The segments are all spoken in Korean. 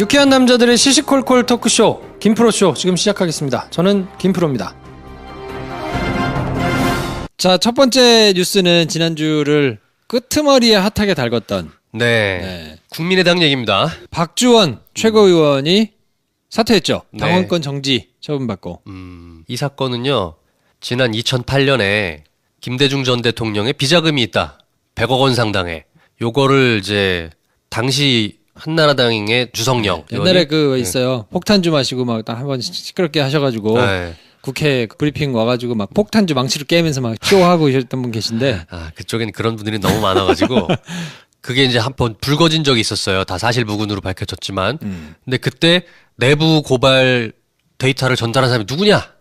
유쾌한 남자들의 시시콜콜 토크쇼 김프로쇼 지금 시작하겠습니다. 저는 김프로입니다. 자, 첫 번째 뉴스는 지난주를 끄트머리에 핫하게 달궜던 네. 국민의당 얘기입니다. 박주원 최고위원이 사퇴했죠. 네. 당원권 정지 처분받고. 이 사건은요, 지난 2008년에 김대중 전 대통령의 비자금이 있다. 100억 원 상당의. 요거를 이제 당시 한나라당의 주성영 옛날에 그 네. 있어요. 폭탄주 마시고 막 한 번 시끄럽게 하셔가지고 네. 국회 브리핑 와가지고 막 폭탄주 망치를 깨면서 막 쇼하고 계셨던 분 계신데. 아, 그쪽에는 그런 분들이 너무 많아가지고 그게 이제 한 번 불거진 적이 있었어요. 다 사실무근으로 밝혀졌지만. 근데 그때 내부 고발 데이터를 전달한 사람이 누구냐?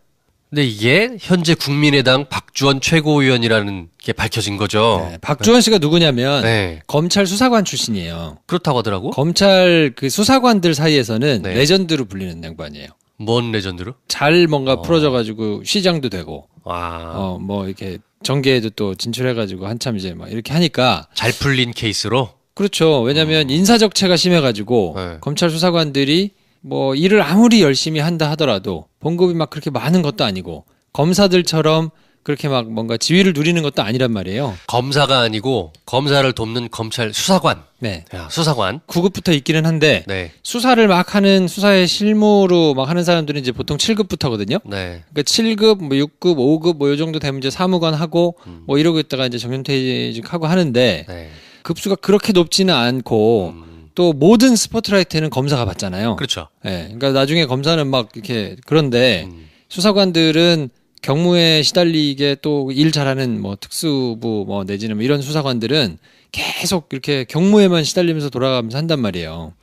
근데 이게 현재 국민의당 박주원 최고위원이라는 게 밝혀진 거죠. 네, 박주원 씨가 누구냐면 네. 검찰 수사관 출신이에요. 그렇다고 하더라고. 검찰 그 수사관들 사이에서는 네. 레전드로 불리는 양반이에요. 뭔 레전드로? 잘 뭔가 풀어져가지고 시장도 되고, 와. 뭐 이렇게 정계에도 또 진출해가지고 한참 이제 막 이렇게 하니까. 잘 풀린 케이스로? 그렇죠. 왜냐면 인사적체가 심해가지고 네. 검찰 수사관들이 뭐 일을 아무리 열심히 한다 하더라도 봉급이 막 그렇게 많은 것도 아니고 검사들처럼 그렇게 막 뭔가 지위를 누리는 것도 아니란 말이에요. 검사가 아니고 검사를 돕는 검찰 수사관. 네. 야, 수사관. 9급부터 있기는 한데 네. 수사를 막 하는 수사의 실무로 막 하는 사람들은 이제 보통 7급부터거든요. 네. 그러니까 7급, 뭐 6급, 5급 뭐 요 정도 되면 이제 사무관 하고 뭐 이러고 있다가 이제 정년퇴직하고 하는데 네. 급수가 그렇게 높지는 않고 또 모든 스포트라이트는 검사가 받잖아요. 그렇죠. 예. 그러니까 나중에 검사는 막 이렇게 그런데 수사관들은 경무에 시달리게 또 일 잘하는 뭐 특수부 뭐 내지는 뭐 이런 수사관들은 계속 이렇게 경무에만 시달리면서 돌아가면서 한단 말이에요.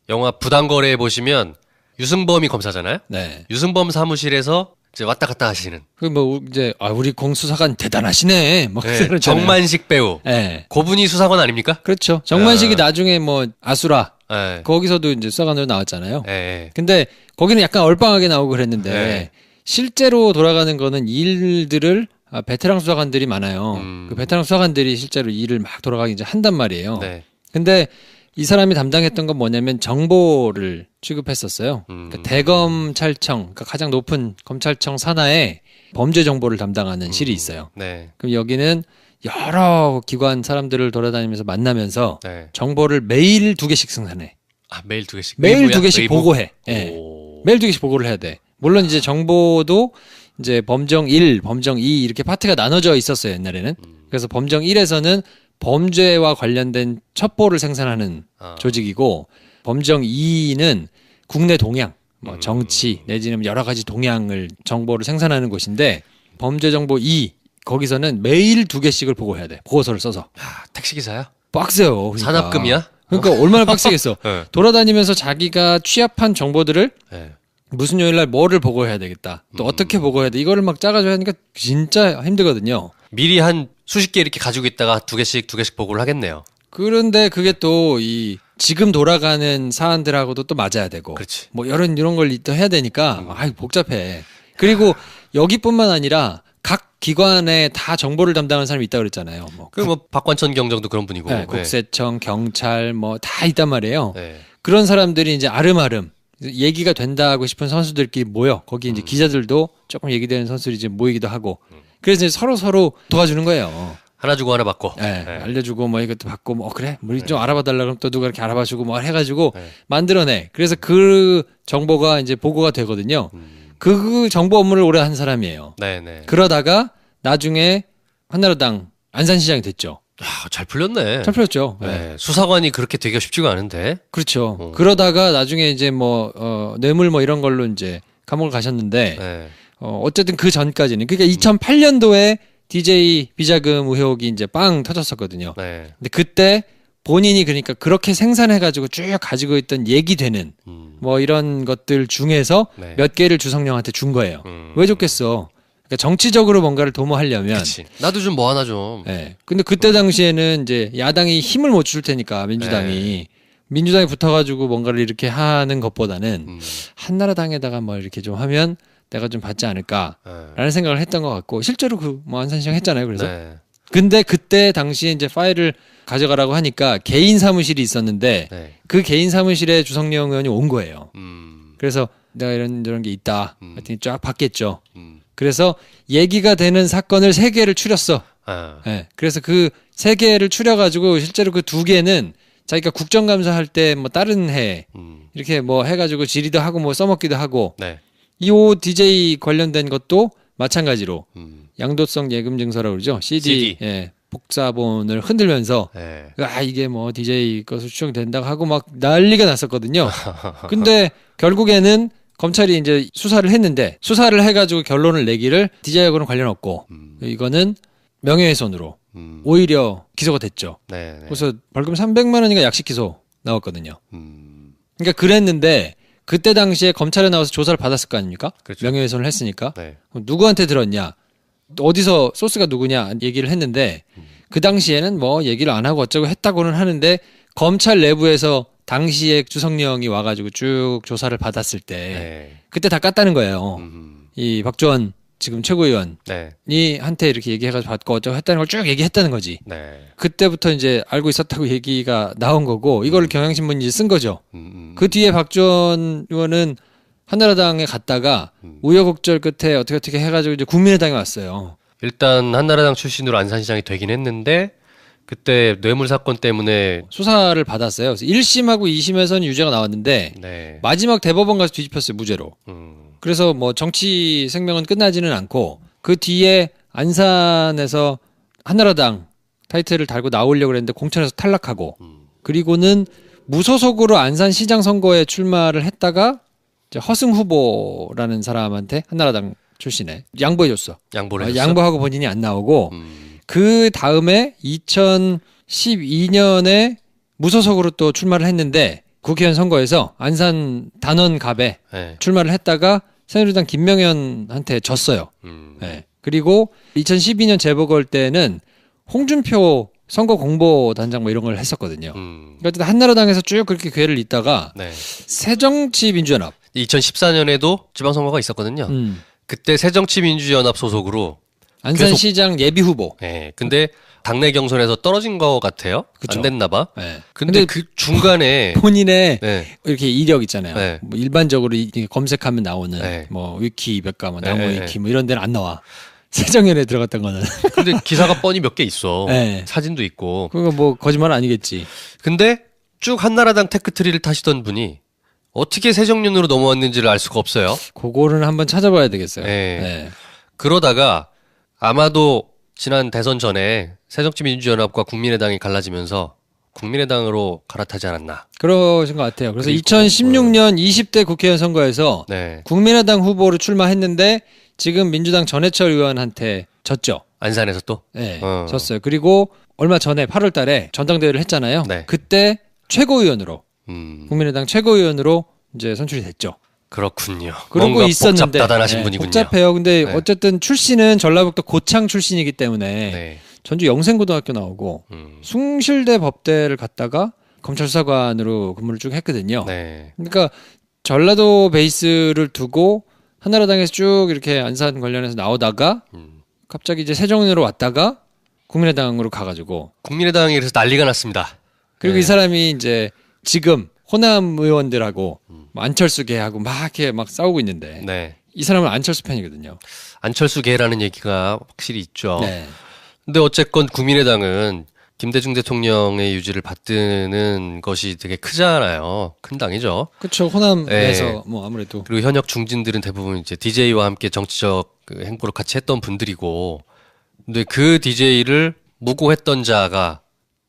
영화 부당거래에 보시면 유승범이 검사잖아요. 네. 유승범 사무실에서 이제 왔다 갔다 하시는. 그 뭐 이제 우리 공수사관 대단하시네. 뭐 네. 그러잖아요. 정만식 배우. 네. 고분이 수사관 아닙니까? 그렇죠. 정만식이 나중에 뭐 아수라 네. 거기서도 이제 수사관으로 나왔잖아요. 네. 근데 거기는 약간 얼빵하게 나오고 그랬는데 네. 실제로 돌아가는 거는 일들을 베테랑 수사관들이 많아요. 그 베테랑 수사관들이 실제로 일을 막 돌아가게 이제 한단 말이에요. 네. 근데 이 사람이 담당했던 건 뭐냐면 정보를 취급했었어요. 그러니까 대검찰청, 그러니까 가장 높은 검찰청 산하에 범죄 정보를 담당하는 실이 있어요. 네. 그럼 여기는 여러 기관 사람들을 돌아다니면서 만나면서 네. 정보를 매일 2개씩 생산해. 아, 매일 2개씩. 매일 웨이브야? 2개씩 웨이브? 보고해. 예. 오. 매일 2개씩 보고를 해야 돼. 물론 이제 정보도 이제 범정 1, 범정 2 이렇게 파트가 나눠져 있었어요, 옛날에는. 그래서 범정 1에서는 범죄와 관련된 첩보를 생산하는 조직이고 범정 2는 국내 동향, 뭐 정치 내지는 여러 가지 동향을 정보를 생산하는 곳인데 범죄 정보 2 거기서는 매일 2개씩을 보고해야 돼. 보고서를 써서. 야, 택시기사야? 빡세요. 그러니까. 산업금이야? 그러니까 얼마나 빡세겠어. 네. 돌아다니면서 자기가 취합한 정보들을 네. 무슨 요일 날 뭐를 보고해야 되겠다. 또 어떻게 보고해야 돼. 이거를 막 짜가지고 하니까 진짜 힘들거든요. 미리 한 수십 개 이렇게 가지고 있다가 2개씩 보고를 하겠네요. 그런데 그게 또 이 지금 돌아가는 사안들하고도 또 맞아야 되고. 그렇지. 뭐 이런 걸 또 해야 되니까 복잡해. 그리고 여기뿐만 아니라 각 기관에 다 정보를 담당하는 사람이 있다고 그랬잖아요. 뭐 박관천 경정도 그런 분이고. 네, 국세청, 경찰 뭐 다 있단 말이에요. 네. 그런 사람들이 이제 아름아름 얘기가 된다고 싶은 선수들끼리 모여. 거기 이제 기자들도 조금 얘기되는 선수들이 이제 모이기도 하고. 그래서 이제 서로 도와주는 거예요. 하나 주고 하나 받고. 네, 네. 알려주고 뭐 이것도 받고 뭐 그래 우리 좀 알아봐 달라 그럼 또 누가 이렇게 알아봐주고 뭐 해가지고 네. 만들어내. 그래서 그 정보가 이제 보고가 되거든요. 그 정보 업무를 오래 한 사람이에요. 네네. 그러다가 나중에 한나라당 안산시장이 됐죠. 야, 잘 풀렸네. 잘 풀렸죠. 네. 네. 수사관이 그렇게 되기가 쉽지가 않은데. 그렇죠. 그러다가 나중에 이제 뭐 뇌물 뭐 이런 걸로 이제 감옥을 가셨는데 네. 어쨌든 그 전까지는 그러니까 2008년도에 DJ 비자금 의혹이 이제 빵 터졌었거든요. 네. 근데 그때 본인이 그러니까 그렇게 생산해가지고 쭉 가지고 있던 얘기되는 뭐 이런 것들 중에서 네. 몇 개를 주성령한테 준 거예요. 왜 줬겠어? 그러니까 정치적으로 뭔가를 도모하려면. 그치. 나도 좀 뭐 하나 좀. 네. 근데 그때 당시에는 이제 야당이 힘을 못 줄 테니까 민주당이 민주당이 붙어가지고 뭔가를 이렇게 하는 것보다는 한나라당에다가 뭐 이렇게 좀 하면 내가 좀 받지 않을까라는 생각을 했던 것 같고 실제로 그 뭐 안산시장 했잖아요. 그래서 네. 근데 그때 당시에 이제 파일을 가져가라고 하니까 개인 사무실이 있었는데 네. 그 개인 사무실에 주성령 의원이 온 거예요. 음. 그래서 내가 이런 게 있다. 하여튼 쫙 봤겠죠. 음. 그래서 얘기가 되는 사건을 3개를 추렸어. 아. 네. 그래서 그 3개를 추려가지고 실제로 그 2개는 자기가 국정감사할 때 뭐 다른 해 이렇게 뭐 해가지고 질의도 하고 뭐 써먹기도 하고 네. 이 ODJ 관련된 것도 마찬가지로 양도성 예금 증서라고 그러죠. CD. 예, 복사본을 흔들면서 네. 아 이게 뭐 DJ 것으로 추정된다고 하고 막 난리가 났었거든요. 근데 결국에는 검찰이 이제 수사를 했는데 수사를 해가지고 결론을 내기를 DJ하고는 관련 없고 이거는 명예훼손으로 오히려 기소가 됐죠. 네. 그래서 벌금 300만 원인가 약식 기소 나왔거든요. 그러니까 그랬는데 그때 당시에 검찰에 나와서 조사를 받았을 거 아닙니까? 그렇죠. 명예훼손을 했으니까. 네. 그럼 누구한테 들었냐? 어디서 소스가 누구냐 얘기를 했는데 그 당시에는 뭐 얘기를 안 하고 어쩌고 했다고는 하는데 검찰 내부에서 당시에 주성령이 와가지고 쭉 조사를 받았을 때 네. 그때 다 깠다는 거예요. 이 박주원 지금 최고위원이 네. 한테 이렇게 얘기해가지고 받고 어쩌고 했다는 걸 쭉 얘기했다는 거지. 네. 그때부터 이제 알고 있었다고 얘기가 나온 거고 이걸 경향신문이 쓴 거죠. 그 뒤에 박주원 의원은 한나라당에 갔다가 우여곡절 끝에 어떻게 해가지고 이제 국민의당에 왔어요. 일단 한나라당 출신으로 안산시장이 되긴 했는데 그때 뇌물 사건 때문에 수사를 받았어요. 그래서 1심하고 2심에서는 유죄가 나왔는데 네. 마지막 대법원 가서 뒤집혔어요. 무죄로. 그래서 뭐 정치 생명은 끝나지는 않고 그 뒤에 안산에서 한나라당 타이틀을 달고 나오려고 그랬는데 공천에서 탈락하고 그리고는 무소속으로 안산시장 선거에 출마를 했다가 이제 허승 후보라는 사람한테 한나라당 출신에 양보해줬어. 양보를 했어. 양보하고 본인이 안 나오고 그 다음에 2012년에 무소속으로 또 출마를 했는데 국회의원 선거에서 안산 단원갑에 네. 출마를 했다가 새누리당 김명현한테 졌어요. 네. 그리고 2012년 재보궐 때는 홍준표 선거 공보단장 뭐 이런 걸 했었거든요. 그러니까 한나라당에서 쭉 그렇게 기회를 잇다가 네. 새정치민주연합 2014년에도 지방선거가 있었거든요. 그때 새정치민주연합 소속으로 안산시장 예비 후보. 네. 근데 당내 경선에서 떨어진 것 같아요. 그쵸. 안 됐나 봐. 네. 근데 그 중간에 본인의 네. 이렇게 이력 있잖아요. 네. 뭐 일반적으로 검색하면 나오는 네. 뭐 위키 백과 뭐 네. 나무 위키 뭐 이런 데는 안 나와. 세정연에 들어갔던 거는. 근데 기사가 뻔히 몇 개 있어. 네. 사진도 있고. 그거 뭐 거짓말 아니겠지. 근데 쭉 한나라당 테크트리를 타시던 분이 어떻게 새정년으로 넘어왔는지를 알 수가 없어요. 그거는 한번 찾아봐야 되겠어요. 네. 네. 그러다가 아마도 지난 대선 전에 새정치민주연합과 국민의당이 갈라지면서 국민의당으로 갈아타지 않았나. 그러신 것 같아요. 그래서 그리고, 2016년 20대 국회의원 선거에서 네. 국민의당 후보로 출마했는데 지금 민주당 전해철 의원한테 졌죠. 안산에서 또? 네, 졌어요. 그리고 얼마 전에 8월 달에 전당대회를 했잖아요. 네. 그때 최고위원으로 국민의당 최고위원으로 이제 선출이 됐죠. 그렇군요. 그러고 뭔가 있었는데 복잡다단하신 네, 분이군요. 복잡해요. 근데 네. 어쨌든 출신은 전라북도 고창 출신이기 때문에 네. 전주 영생고등학교 나오고 숭실대 법대를 갔다가 검찰수사관으로 근무를 쭉 했거든요. 네. 그러니까 전라도 베이스를 두고 한나라당에서 쭉 이렇게 안산 관련해서 나오다가 갑자기 이제 세정으로 왔다가 국민의당으로 가가지고 국민의당이 그래서 난리가 났습니다. 그리고 네. 이 사람이 이제 지금 호남 의원들하고 뭐 안철수 계하고 막 이렇게 막 싸우고 있는데 네. 이 사람은 안철수 팬이거든요. 안철수계라는 얘기가 확실히 있죠. 네. 근데 어쨌건 국민의당은 김대중 대통령의 유지를 받드는 것이 되게 크잖아요. 큰 당이죠. 그렇죠. 호남에서 네. 뭐 아무래도 그리고 현역 중진들은 대부분 이제 DJ와 함께 정치적 그 행보를 같이 했던 분들이고, 근데 그 DJ를 무고했던 자가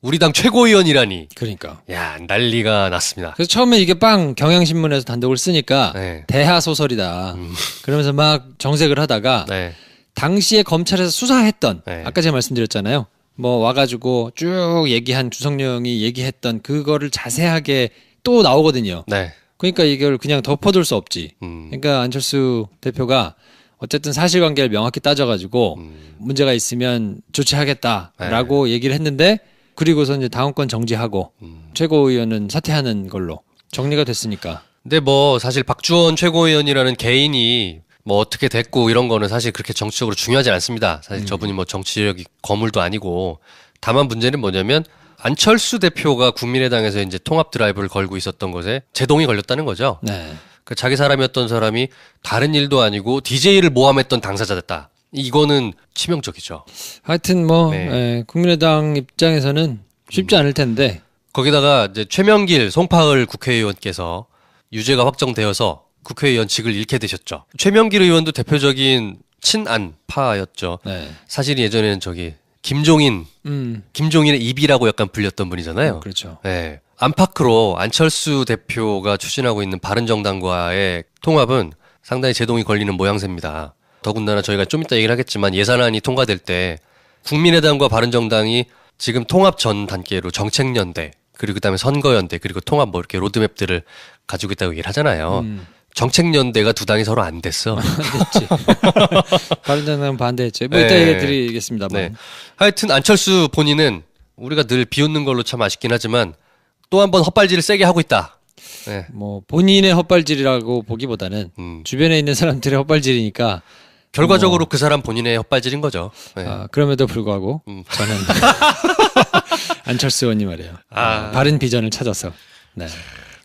우리 당 최고위원이라니, 그러니까. 야, 난리가 났습니다. 그래서 처음에 이게 빵 경향신문에서 단독을 쓰니까 네. 대하 소설이다. 그러면서 막 정색을 하다가 네. 당시에 검찰에서 수사했던 네. 아까 제가 말씀드렸잖아요. 뭐 와가지고 쭉 얘기한 주성령이 얘기했던 그거를 자세하게 또 나오거든요. 네. 그러니까 이걸 그냥 덮어둘 수 없지. 그러니까 안철수 대표가 어쨌든 사실관계를 명확히 따져가지고 문제가 있으면 조치하겠다라고 얘기를 했는데 그리고서 이제 당원권 정지하고 최고위원은 사퇴하는 걸로 정리가 됐으니까. 근데 뭐 사실 박주원 최고위원이라는 개인이 뭐 어떻게 됐고 이런 거는 사실 그렇게 정치적으로 중요하지 않습니다. 사실 저분이 뭐 정치력이 거물도 아니고 다만 문제는 뭐냐면 안철수 대표가 국민의당에서 이제 통합 드라이브를 걸고 있었던 것에 제동이 걸렸다는 거죠. 네. 그 자기 사람이었던 사람이 다른 일도 아니고 DJ를 모함했던 당사자였다. 이거는 치명적이죠. 하여튼 뭐 네. 예, 국민의당 입장에서는 쉽지 않을 텐데 거기다가 이제 최명길, 송파을 국회의원께서 유죄가 확정되어서 국회의원직을 잃게 되셨죠. 최명길 의원도 대표적인 친안파였죠. 네. 사실 예전에는 김종인의 입이라고 약간 불렸던 분이잖아요. 그렇죠. 네. 안팎으로 안철수 대표가 추진하고 있는 바른정당과의 통합은 상당히 제동이 걸리는 모양새입니다. 더군다나 저희가 좀 이따 얘기를 하겠지만 예산안이 통과될 때 국민의당과 바른정당이 지금 통합 전 단계로 정책연대 그리고 그다음에 선거연대 그리고 통합 뭐 이렇게 로드맵들을 가지고 있다고 얘기를 하잖아요. 정책연대가 두 당이 서로 안 됐어. 안 됐지. 바른정당은 반대했죠. 뭐 이따 네. 얘기 드리겠습니다만. 네. 하여튼 안철수 본인은 우리가 늘 비웃는 걸로 참 아쉽긴 하지만 또 한 번 헛발질을 세게 하고 있다. 네. 뭐 본인의 헛발질이라고 보기보다는 주변에 있는 사람들의 헛발질이니까 결과적으로 그 사람 본인의 헛발질인 거죠. 네. 그럼에도 불구하고 저는 안철수 의원님 말이에요. 바른 비전을 찾아서 네.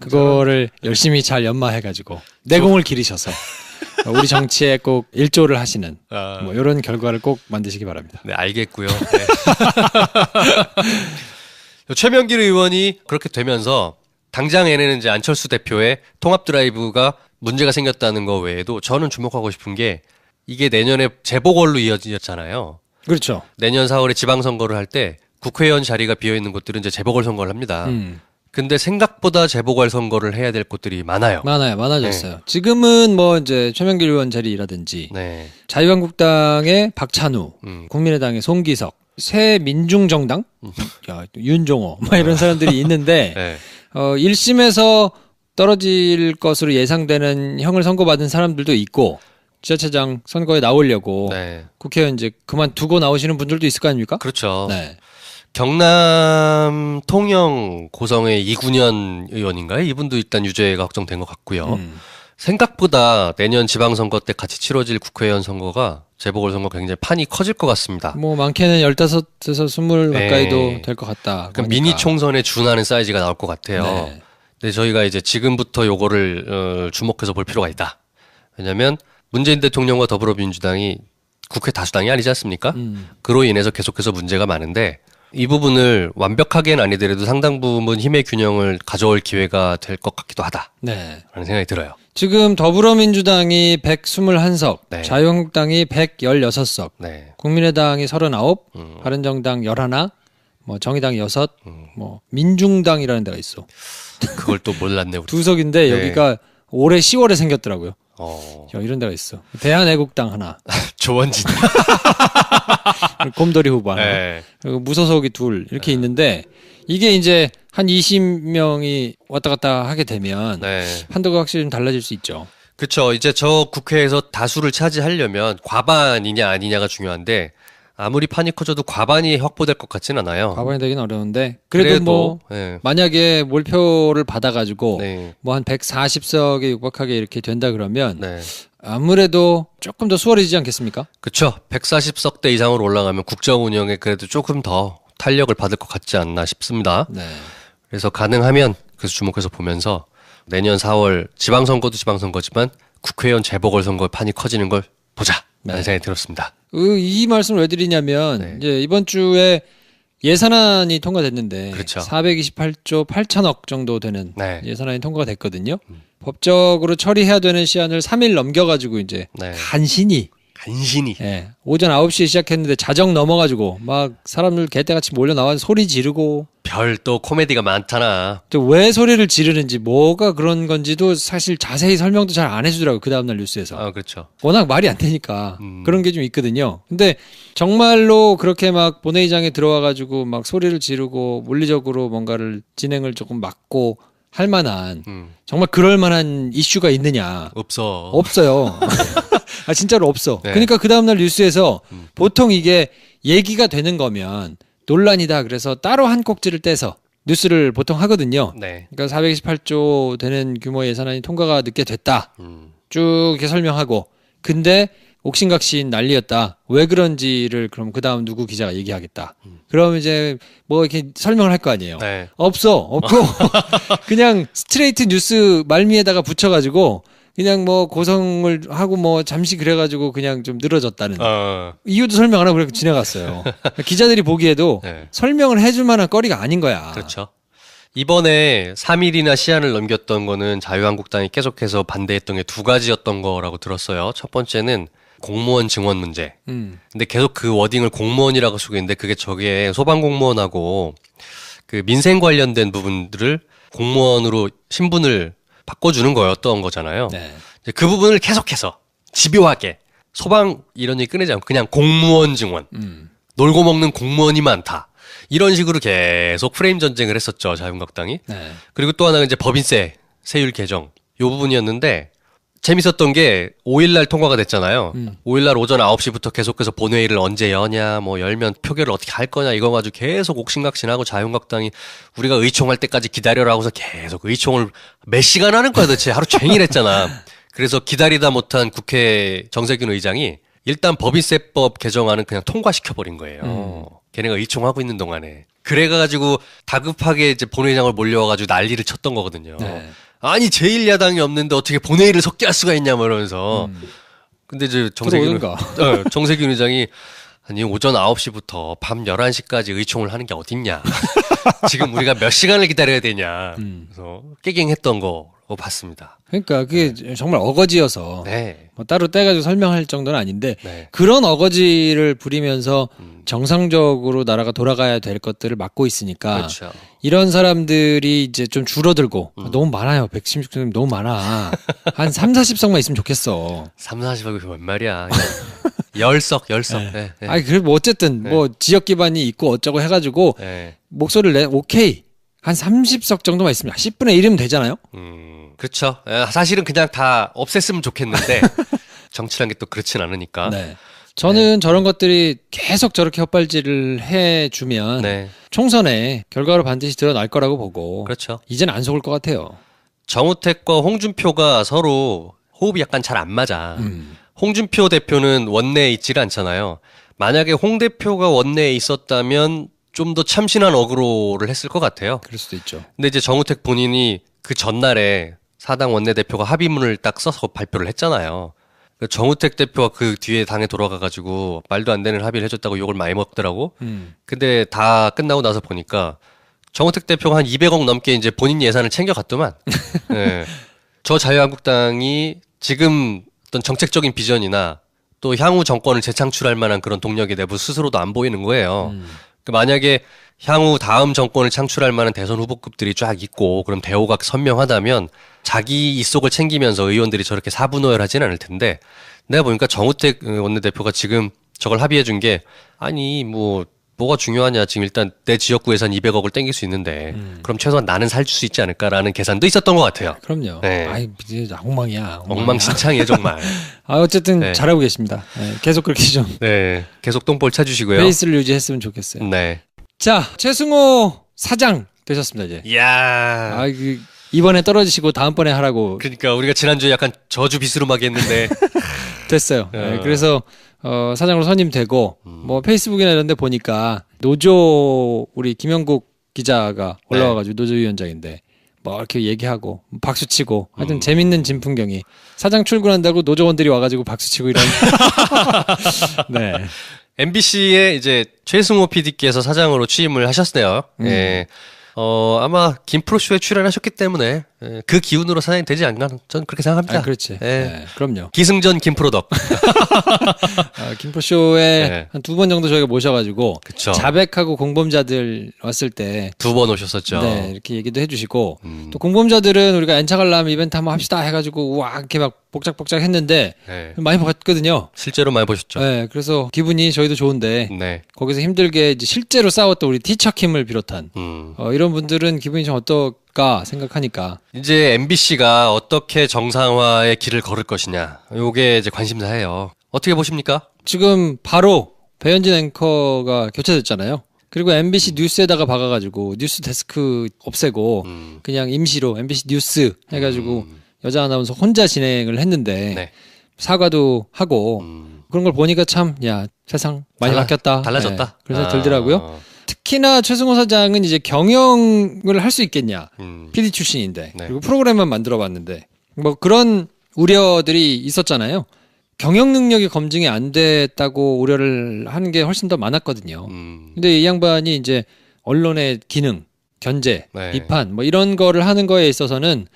그거를 열심히 잘 연마해가지고 내공을 기르셔서 우리 정치에 꼭 일조를 하시는 뭐 이런 결과를 꼭 만드시기 바랍니다. 네, 알겠고요. 네. 최명길 의원이 그렇게 되면서 당장에는 이제 안철수 대표의 통합 드라이브가 문제가 생겼다는 거 외에도 저는 주목하고 싶은 게 이게 내년에 재보궐로 이어졌잖아요. 그렇죠. 내년 4월에 지방선거를 할 때 국회의원 자리가 비어있는 곳들은 이제 재보궐 선거를 합니다. 근데 생각보다 재보궐 선거를 해야 될 곳들이 많아요. 많아졌어요. 네. 지금은 뭐 이제 최명길 의원 자리라든지 네. 자유한국당의 박찬우, 국민의당의 송기석, 새민중정당, 야, 윤종호, 막 이런 사람들이 있는데 네. 1심에서 떨어질 것으로 예상되는 형을 선고받은 사람들도 있고 지자체장 선거에 나오려고 네. 국회의원 이제 그만두고 나오시는 분들도 있을 거 아닙니까? 그렇죠. 네. 경남 통영 고성의 이군현 의원인가요? 이분도 일단 유죄가 확정된 것 같고요. 생각보다 내년 지방선거 때 같이 치러질 국회의원 선거가 재보궐선거 굉장히 판이 커질 것 같습니다. 뭐 많게는 15에서 20 네. 가까이도 될 것 같다. 그러니까 미니 총선에 준하는 사이즈가 나올 것 같아요. 네. 근데 저희가 이제 지금부터 요거를 주목해서 볼 필요가 있다. 왜냐하면 문재인 대통령과 더불어민주당이 국회 다수당이 아니지 않습니까? 그로 인해서 계속해서 문제가 많은데 이 부분을 완벽하게는 아니더라도 상당 부분 힘의 균형을 가져올 기회가 될 것 같기도 하다. 네. 라는 생각이 들어요. 지금 더불어민주당이 121석, 네. 자유한국당이 116석, 네. 국민의당이 39, 바른정당 11, 뭐 정의당 6, 뭐 민중당이라는 데가 있어. 그걸 또 몰랐네 우리. 두 석인데 네. 여기가 올해 10월에 생겼더라고요. 야, 이런 데가 있어. 대한애국당 하나, 조원진. 곰돌이 후보 하나, 네. 그리고 무소속이 둘 이렇게 있는데 이게 이제 한 20명이 왔다 갔다 하게 되면 네. 판도가 확실히 좀 달라질 수 있죠. 그렇죠. 이제 저 국회에서 다수를 차지하려면 과반이냐 아니냐가 중요한데 아무리 판이 커져도 과반이 확보될 것 같지는 않아요. 과반이 되긴 어려운데 그래도 뭐 네. 만약에 몰표를 받아가지고 네. 뭐 한 140석에 육박하게 이렇게 된다 그러면 네. 아무래도 조금 더 수월해지지 않겠습니까? 그렇죠. 140석대 이상으로 올라가면 국정 운영에 그래도 조금 더 탄력을 받을 것 같지 않나 싶습니다. 네. 그래서 가능하면 그래서 주목해서 보면서 내년 4월 지방선거도 지방선거지만 국회의원 재보궐선거 판이 커지는 걸 보자. 라는 생각이 들었습니다. 이 말씀을 왜 드리냐면 네. 이제 이번 주에 예산안이 통과됐는데 그렇죠. 428조 8천억 정도 되는 네. 예산안이 통과가 됐거든요. 법적으로 처리해야 되는 시한을 3일 넘겨가지고 이제 네. 간신히 예, 오전 9시에 시작했는데 자정 넘어가지고 막 사람들 개떼같이 몰려 나와서 소리 지르고 별 또 코미디가 많잖아. 또 왜 소리를 지르는지 뭐가 그런 건지도 사실 자세히 설명도 잘 안 해주더라고요. 그 다음날 뉴스에서. 아, 그렇죠. 워낙 말이 안 되니까 그런 게 좀 있거든요. 근데 정말로 그렇게 막 본회의장에 들어와가지고 막 소리를 지르고 물리적으로 뭔가를 진행을 조금 막고 할 만한 정말 그럴 만한 이슈가 있느냐? 없어. 없어요. 아 진짜로 없어. 네. 그러니까 그 다음날 뉴스에서 보통 이게 얘기가 되는 거면 논란이다. 그래서 따로 한 꼭지를 떼서 뉴스를 보통 하거든요. 네. 그러니까 428조 되는 규모의 예산안이 통과가 늦게 됐다. 쭉 이렇게 설명하고 근데 옥신각신 난리였다. 왜 그런지를 그럼 그 다음 누구 기자가 얘기하겠다. 그럼 이제 뭐 이렇게 설명을 할 거 아니에요. 네. 없고 그냥 스트레이트 뉴스 말미에다가 붙여가지고 그냥 뭐 고성을 하고 뭐 잠시 그래가지고 그냥 좀 늘어졌다는 이유도 설명 안 하고 그렇게 지나갔어요. 기자들이 보기에도 네. 설명을 해줄 만한 거리가 아닌 거야. 그렇죠. 이번에 3일이나 시한을 넘겼던 거는 자유한국당이 계속해서 반대했던 게 두 가지였던 거라고 들었어요. 첫 번째는 공무원 증원 문제. 근데 계속 그 워딩을 공무원이라고 쓰고 있는데 그게 저게 소방공무원하고 그 민생 관련된 부분들을 공무원으로 신분을 바꿔주는 거였던 거잖아요. 네. 이제 그 부분을 계속해서 집요하게 소방 이런 얘기 꺼내지 않고 그냥 공무원 증원. 놀고 먹는 공무원이 많다. 이런 식으로 계속 프레임 전쟁을 했었죠. 자유한국당이. 네. 그리고 또 하나가 이제 법인세 세율 개정 요 부분이었는데 재밌었던 게 5일날 통과가 됐잖아요. 5일날 오전 9시부터 계속해서 본회의를 언제 여냐, 뭐 열면 표결을 어떻게 할 거냐 이거 가지고 계속 옥신각신하고 자유한국당이 우리가 의총할 때까지 기다려라 하고서 계속 의총을 몇 시간 하는 거야 도대체. 하루 종일 했잖아. 그래서 기다리다 못한 국회 정세균 의장이 일단 법인세법 개정안은 그냥 통과시켜버린 거예요. 걔네가 의총하고 있는 동안에. 그래가지고 다급하게 이제 본회의장을 몰려와가지고 난리를 쳤던 거거든요. 네. 아니 제1야당이 없는데 어떻게 본회의를 섞게 할 수가 있냐 뭐 이러면서. 근데 이제 정세균 의장이 아니 오전 9시부터 밤 11시까지 의총을 하는 게 어딨냐. 지금 우리가 몇 시간을 기다려야 되냐. 그래서 깨갱했던 거 봤습니다. 그러니까 그게 정말 어거지여서 네. 뭐 따로 떼가지고 설명할 정도는 아닌데 네. 그런 어거지를 부리면서 정상적으로 나라가 돌아가야 될 것들을 막고 있으니까 그렇죠. 이런 사람들이 이제 좀 줄어들고 너무 많아요. 116명 너무 많아. 한 3, 40석만 있으면 좋겠어. 3, 40억이 웬 말이야. 10석. 네. 네. 아니 그래 뭐 어쨌든 뭐 지역 기반이 있고 어쩌고 해가지고 네. 목소리를 내 오케이 한 30석 정도만 있으면 10분의 1이면 되잖아요. 그렇죠. 사실은 그냥 다 없앴으면 좋겠는데 정치란 게 또 그렇진 않으니까. 네. 저는 저런 것들이 계속 저렇게 헛발질을 해주면 네. 총선에 결과로 반드시 드러날 거라고 보고 그렇죠. 이제는 안 속을 것 같아요. 정우택과 홍준표가 서로 호흡이 약간 잘 안 맞아. 홍준표 대표는 원내에 있지를 않잖아요. 만약에 홍 대표가 원내에 있었다면 좀 더 참신한 어그로를 했을 것 같아요. 그럴 수도 있죠. 근데 이제 정우택 본인이 그 전날에 사당 원내대표가 합의문을 딱 써서 발표를 했잖아요. 정우택 대표가 그 뒤에 당에 돌아가가지고 말도 안 되는 합의를 해줬다고 욕을 많이 먹더라고. 근데 다 끝나고 나서 보니까 정우택 대표가 한 200억 넘게 이제 본인 예산을 챙겨갔더만. 네. 저 자유한국당이 지금 어떤 정책적인 비전이나 또 향후 정권을 재창출할 만한 그런 동력이 내부 스스로도 안 보이는 거예요. 만약에 향후 다음 정권을 창출할 만한 대선 후보급들이 쫙 있고 그럼 대우가 선명하다면 자기 입속을 챙기면서 의원들이 저렇게 사분오열하진 않을 텐데 내가 보니까 정우택 원내대표가 지금 저걸 합의해 준 게 아니 뭐가 중요하냐 지금 일단 내 지역구 예산 200억을 땡길 수 있는데 그럼 최소한 나는 살줄 수 있지 않을까라는 계산도 있었던 것 같아요. 그럼요. 네. 아이 이제 엉망이야. 엉망진창이에요 정말. 아 어쨌든 네. 잘하고 계십니다. 네, 계속 그렇게 좀 네, 계속 똥볼 차주시고요. 베이스를 유지했으면 좋겠어요. 네. 자 최승호 사장 되셨습니다 이제. 이야. 아 이번에 떨어지시고 다음번에 하라고 그러니까 우리가 지난주에 약간 저주 비스름하게 했는데 됐어요. 네, 그래서 사장으로 선임되고 뭐 페이스북이나 이런 데 보니까 노조 우리 김영국 기자가 올라와가지고 노조 위원장인데 뭐 이렇게 얘기하고 박수치고 하여튼 재밌는 진풍경이 사장 출근한다고 노조원들이 와가지고 박수치고 이런 네. MBC의 이제 최승호 PD께서 사장으로 취임을 하셨네요. 예. 아마 김프로쇼에 출연하셨기 때문에 그 기운으로 사장이 되지 않나 저는 그렇게 생각합니다. 아, 그렇지. 예. 네, 그럼요. 기승전 김프로덕. 김프로쇼에 네. 한 2번 정도 저희가 모셔가지고 그쵸. 자백하고 공범자들 왔을 때 2번 오셨었죠. 네, 이렇게 얘기도 해주시고 또 공범자들은 우리가 엔차 관람 이벤트 한번 합시다 해가지고 와 이렇게 막 복작복작 했는데 네. 많이 봤거든요. 실제로 많이 보셨죠. 네, 그래서 기분이 저희도 좋은데 네. 거기서 힘들게 이제 실제로 싸웠던 우리 티처킴을 비롯한 이런 분들은 기분이 좀 어떨까 생각하니까 이제 MBC가 어떻게 정상화의 길을 걸을 것이냐. 요게 이제 관심사예요. 어떻게 보십니까? 지금 바로 배현진 앵커가 교체됐잖아요. 그리고 MBC 뉴스에다가 박아가지고 뉴스 데스크 없애고 그냥 임시로 MBC 뉴스 해가지고 여자 아나운서 혼자 진행을 했는데 네. 사과도 하고 그런 걸 보니까 참, 야, 세상 많이 바뀌었다. 달라졌다. 네, 그래서 들더라고요. 특히나 최승호 사장은 이제 경영을 할 수 있겠냐. PD 출신인데. 네. 그리고 프로그램만 만들어 봤는데. 뭐 그런 우려들이 있었잖아요. 경영 능력이 검증이 안 됐다고 우려를 하는 게 훨씬 더 많았거든요. 근데 이 양반이 이제 언론의 기능, 견제, 네. 비판 뭐 이런 거를 하는 거에 있어서는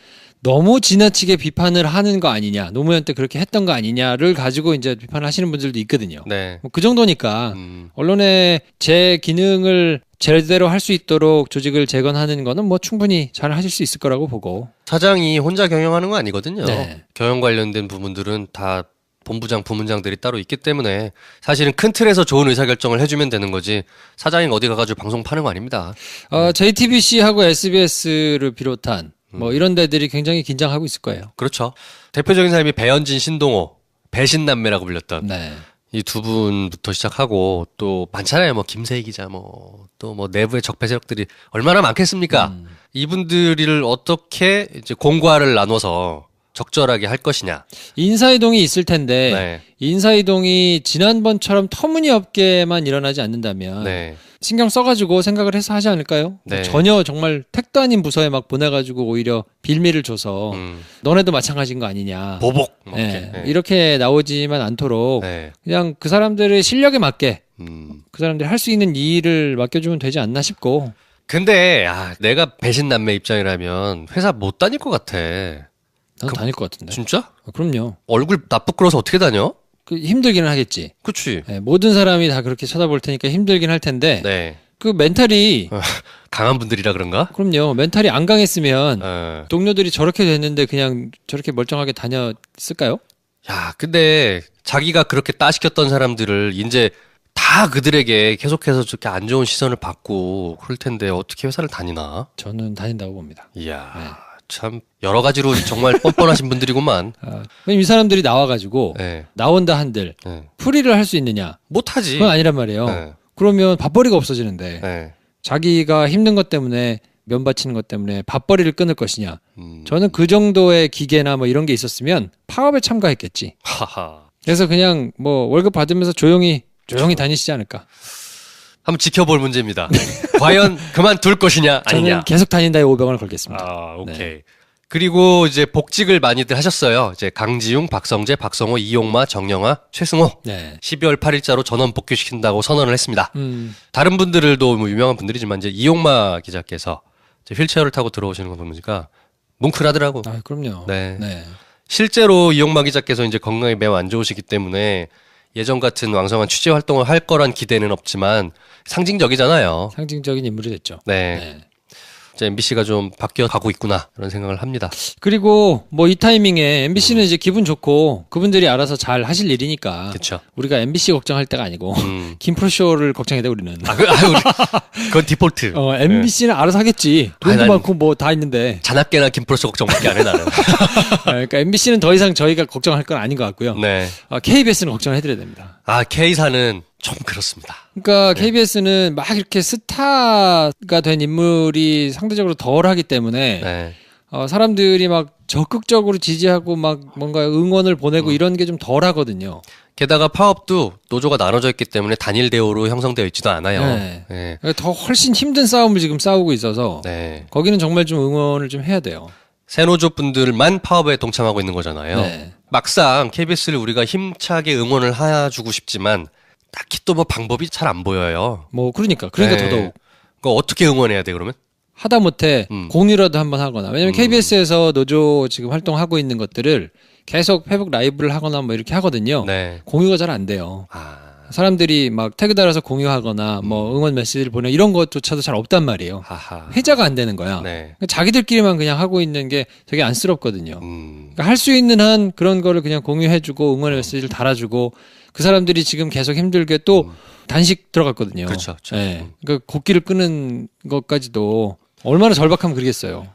너무 지나치게 비판을 하는 거 아니냐, 노무현 때 그렇게 했던 거 아니냐를 가지고 이제 비판을 하시는 분들도 있거든요. 네. 뭐 그 정도니까 언론의 제 기능을 제대로 할 수 있도록 조직을 재건하는 거는 뭐 충분히 잘 하실 수 있을 거라고 보고. 사장이 혼자 경영하는 거 아니거든요. 네. 경영 관련된 부분들은 다 본부장, 부문장들이 따로 있기 때문에 사실은 큰 틀에서 좋은 의사결정을 해주면 되는 거지 사장이 어디 가가지고 방송 파는 거 아닙니다. JTBC하고 SBS를 비롯한 뭐 이런 데들이 굉장히 긴장하고 있을 거예요. 그렇죠. 대표적인 사람이 배현진, 신동호, 배신남매라고 불렸던 네. 이 두 분부터 시작하고 또 많잖아요. 뭐 김세희 기자 뭐 또 뭐 내부의 적폐 세력들이 얼마나 많겠습니까? 이분들을 어떻게 이제 공과를 나눠서 적절하게 할 것이냐. 인사이동이 있을 텐데 네. 인사이동이 지난번처럼 터무니없게만 일어나지 않는다면 네. 신경 써가지고 생각을 해서 하지 않을까요? 네. 전혀 정말 택도 아닌 부서에 막 보내가지고 오히려 빌미를 줘서 너네도 마찬가지인 거 아니냐. 보복. 뭐 네. 이렇게. 네. 이렇게 나오지만 않도록 네. 그냥 그 사람들의 실력에 맞게 음. 그 사람들이 할 수 있는 일을 맡겨주면 되지 않나 싶고. 근데 내가 배신남매 입장이라면 회사 못 다닐 것 같아. 난 다닐 것 같은데. 진짜? 그럼요. 얼굴 나쁘끄러서 어떻게 다녀? 그 힘들기는 하겠지. 그치. 네, 모든 사람이 다 그렇게 쳐다볼 테니까 힘들긴 할 텐데 네. 그 멘탈이 강한 분들이라 그런가? 그럼요. 멘탈이 안 강했으면 어. 동료들이 저렇게 됐는데 그냥 저렇게 멀쩡하게 다녔을까요? 야, 근데 자기가 그렇게 따시켰던 사람들을 이제 다 그들에게 계속해서 저렇게 안 좋은 시선을 받고 그럴 텐데 어떻게 회사를 다니나? 저는 다닌다고 봅니다. 이야, 참 여러 가지로 정말 뻔뻔하신 분들이구만. 왜냐면 이 사람들이 나와가지고 네. 나온다 한들 네. 풀이를 할 수 있느냐? 못하지. 그건 아니란 말이에요. 네. 그러면 밥벌이가 없어지는데 네. 자기가 힘든 것 때문에 면 바치는 것 때문에 밥벌이를 끊을 것이냐? 음. 저는 그 정도의 기계나 뭐 이런 게 있었으면 파업에 참가했겠지. 하하. 그래서 그냥 뭐 월급 받으면서 조용히 다니시지 않을까. 한번 지켜볼 문제입니다. 과연 그만둘 것이냐 아니냐. 저는 계속 다닌다에 500원을 걸겠습니다. 아, 오케이. 그리고 이제 복직을 많이들 하셨어요. 이제 강지웅, 박성재, 박성호, 이용마, 정영아, 최승호. 네. 12월 8일자로 전원 복귀시킨다고 선언을 했습니다. 음. 다른 분들도 뭐 유명한 분들이지만 이제 이용마 기자께서 이제 휠체어를 타고 들어오시는 거 보니까 뭉클하더라고. 아, 그럼요. 네. 네. 실제로 이용마 기자께서 이제 건강이 매우 안 좋으시기 때문에 예전 같은 왕성한 취재 활동을 할 거란 기대는 없지만 상징적이잖아요. 상징적인 인물이 됐죠. 네. 네. 이제 MBC가 좀 바뀌어 가고 있구나 그런 생각을 합니다. 그리고 뭐 이 타이밍에 MBC는 이제 기분 좋고 그분들이 알아서 잘 하실 일이니까 그렇죠. 우리가 MBC 걱정할 때가 아니고 김프로쇼를 걱정해야 돼 우리는. 그건 디폴트. MBC는 알아서 하겠지. 돈도 난- 많고 뭐 다 있는데. 자나깨나 김프로스 걱정밖에 안 해 나는. 그러니까 MBC는 더 이상 저희가 걱정할 건 아닌 것 같고요. 네. KBS는 걱정을 해드려야 됩니다. K사는 좀 그렇습니다. 그러니까 KBS는 막 이렇게 스타가 된 인물이 상대적으로 덜하기 때문에 네. 사람들이 막 적극적으로 지지하고 막 뭔가 응원을 보내고 이런 게 좀 덜하거든요. 게다가 파업도 노조가 나눠져 있기 때문에 단일 대우로 형성되어 있지도 않아요. 네. 네. 그러니까 더 훨씬 힘든 싸움을 지금 싸우고 있어서 네. 거기는 정말 좀 응원을 좀 해야 돼요. 새노조 분들만 파업에 동참하고 있는 거잖아요. 네. 막상 KBS를 우리가 힘차게 응원을 해주고 싶지만 딱히 또 뭐 방법이 잘 안 보여요. 뭐 그러니까 네. 더더욱 그거 어떻게 응원해야 돼 그러면? 하다못해 공유라도 한번 하거나 왜냐면 KBS에서 노조 지금 활동하고 있는 것들을 계속 페북 라이브를 하거나 뭐 이렇게 하거든요. 네. 공유가 잘 안 돼요. 아, 사람들이 막 태그 달아서 공유하거나 뭐 응원 메시지를 보내 이런 것조차도 잘 없단 말이에요. 하하. 회자가 안 되는 거야. 네. 그러니까 자기들끼리만 그냥 하고 있는 게 되게 안쓰럽거든요. 음. 그러니까 할 수 있는 한 그런 거를 그냥 공유해주고 응원 메시지를 달아주고 그 사람들이 지금 계속 힘들게 또 단식 들어갔거든요. 그렇죠, 그렇죠. 네. 그러니까 곡기를 끄는 것까지도 얼마나 절박하면 그러겠어요.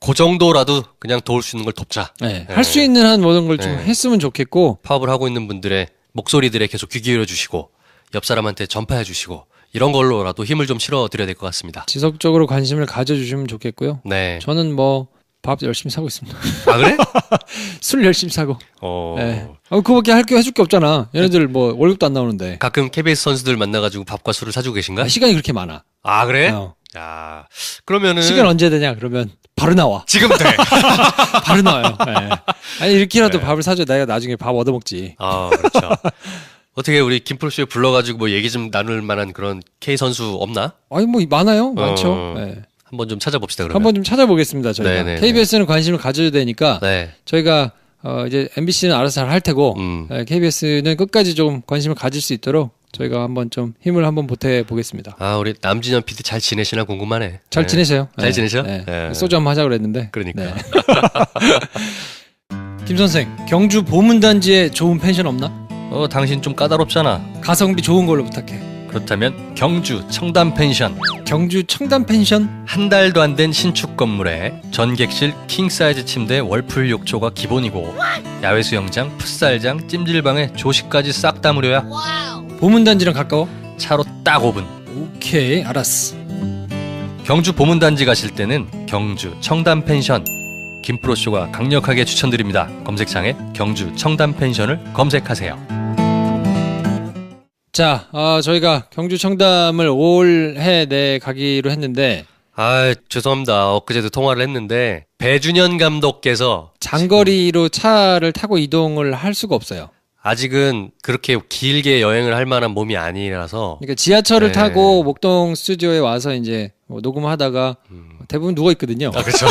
그 정도라도 그냥 도울 수 있는 걸 돕자. 네. 할 수 있는 한 모든 걸 좀 네. 했으면 좋겠고 파업을 하고 있는 분들의 목소리들에 계속 귀 기울여 주시고 옆 사람한테 전파해 주시고 이런 걸로라도 힘을 좀 실어 드려야 될 것 같습니다. 지속적으로 관심을 가져주시면 좋겠고요. 네. 저는 뭐 밥 열심히 사고 있습니다. 아 그래? 술 열심히 사고. 어. 네. 그거밖에 해줄 게 없잖아. 얘네들 뭐 월급도 안 나오는데. 가끔 KBS 선수들 만나가지고 밥과 술을 사주고 계신가? 시간이 그렇게 많아. 아 그래? 야, 그러면은 시간 언제 되냐? 그러면 바로 나와. 지금 돼. 바로 나와요. 네. 아니 이렇게라도 네. 밥을 사줘. 내가 나중에 밥 얻어 먹지. 그렇죠. 어떻게 우리 김프로쇼에 불러가지고 뭐 얘기 좀 나눌 만한 그런 K 선수 없나? 아니 뭐 많아요. 많죠. 네. 한번 좀 찾아봅시다. 그러면. 한번 좀 찾아보겠습니다. 저희가 네네네. KBS는 관심을 가져야 되니까 네. 저희가 이제 MBC는 알아서 잘 할 테고 KBS는 끝까지 좀 관심을 가질 수 있도록 저희가 한번 좀 힘을 한번 보태 보겠습니다. 우리 남진현 PD 잘 지내시나 궁금하네. 잘 지내세요? 잘 지내셔? 네. 네. 소주 한번 하자 그랬는데. 그러니까. 네. 김 선생, 경주 보문단지에 좋은 펜션 없나? 당신 좀 까다롭잖아. 가성비 좋은 걸로 부탁해. 그렇다면 경주 청담 펜션. 경주 청담 펜션? 한 달도 안 된 신축 건물에 전객실 킹사이즈 침대 월풀 욕조가 기본이고 야외 수영장, 풋살장, 찜질방에 조식까지 싹 다 무료야. 보문단지랑 가까워? 차로 딱 5분. 오케이, 알았어. 경주 보문단지 가실 때는 경주 청담 펜션. 김프로쇼가 강력하게 추천드립니다. 검색창에 경주 청담 펜션을 검색하세요. 자, 저희가 경주 청담을 올해 내 가기로 했는데 죄송합니다. 엊그제도 통화를 했는데 배준현 감독께서 장거리로 차를 타고 이동을 할 수가 없어요. 아직은 그렇게 길게 여행을 할 만한 몸이 아니라서 그러니까 지하철을 네. 타고 목동 스튜디오에 와서 이제 녹음하다가 대부분 누워 있거든요. 그렇죠.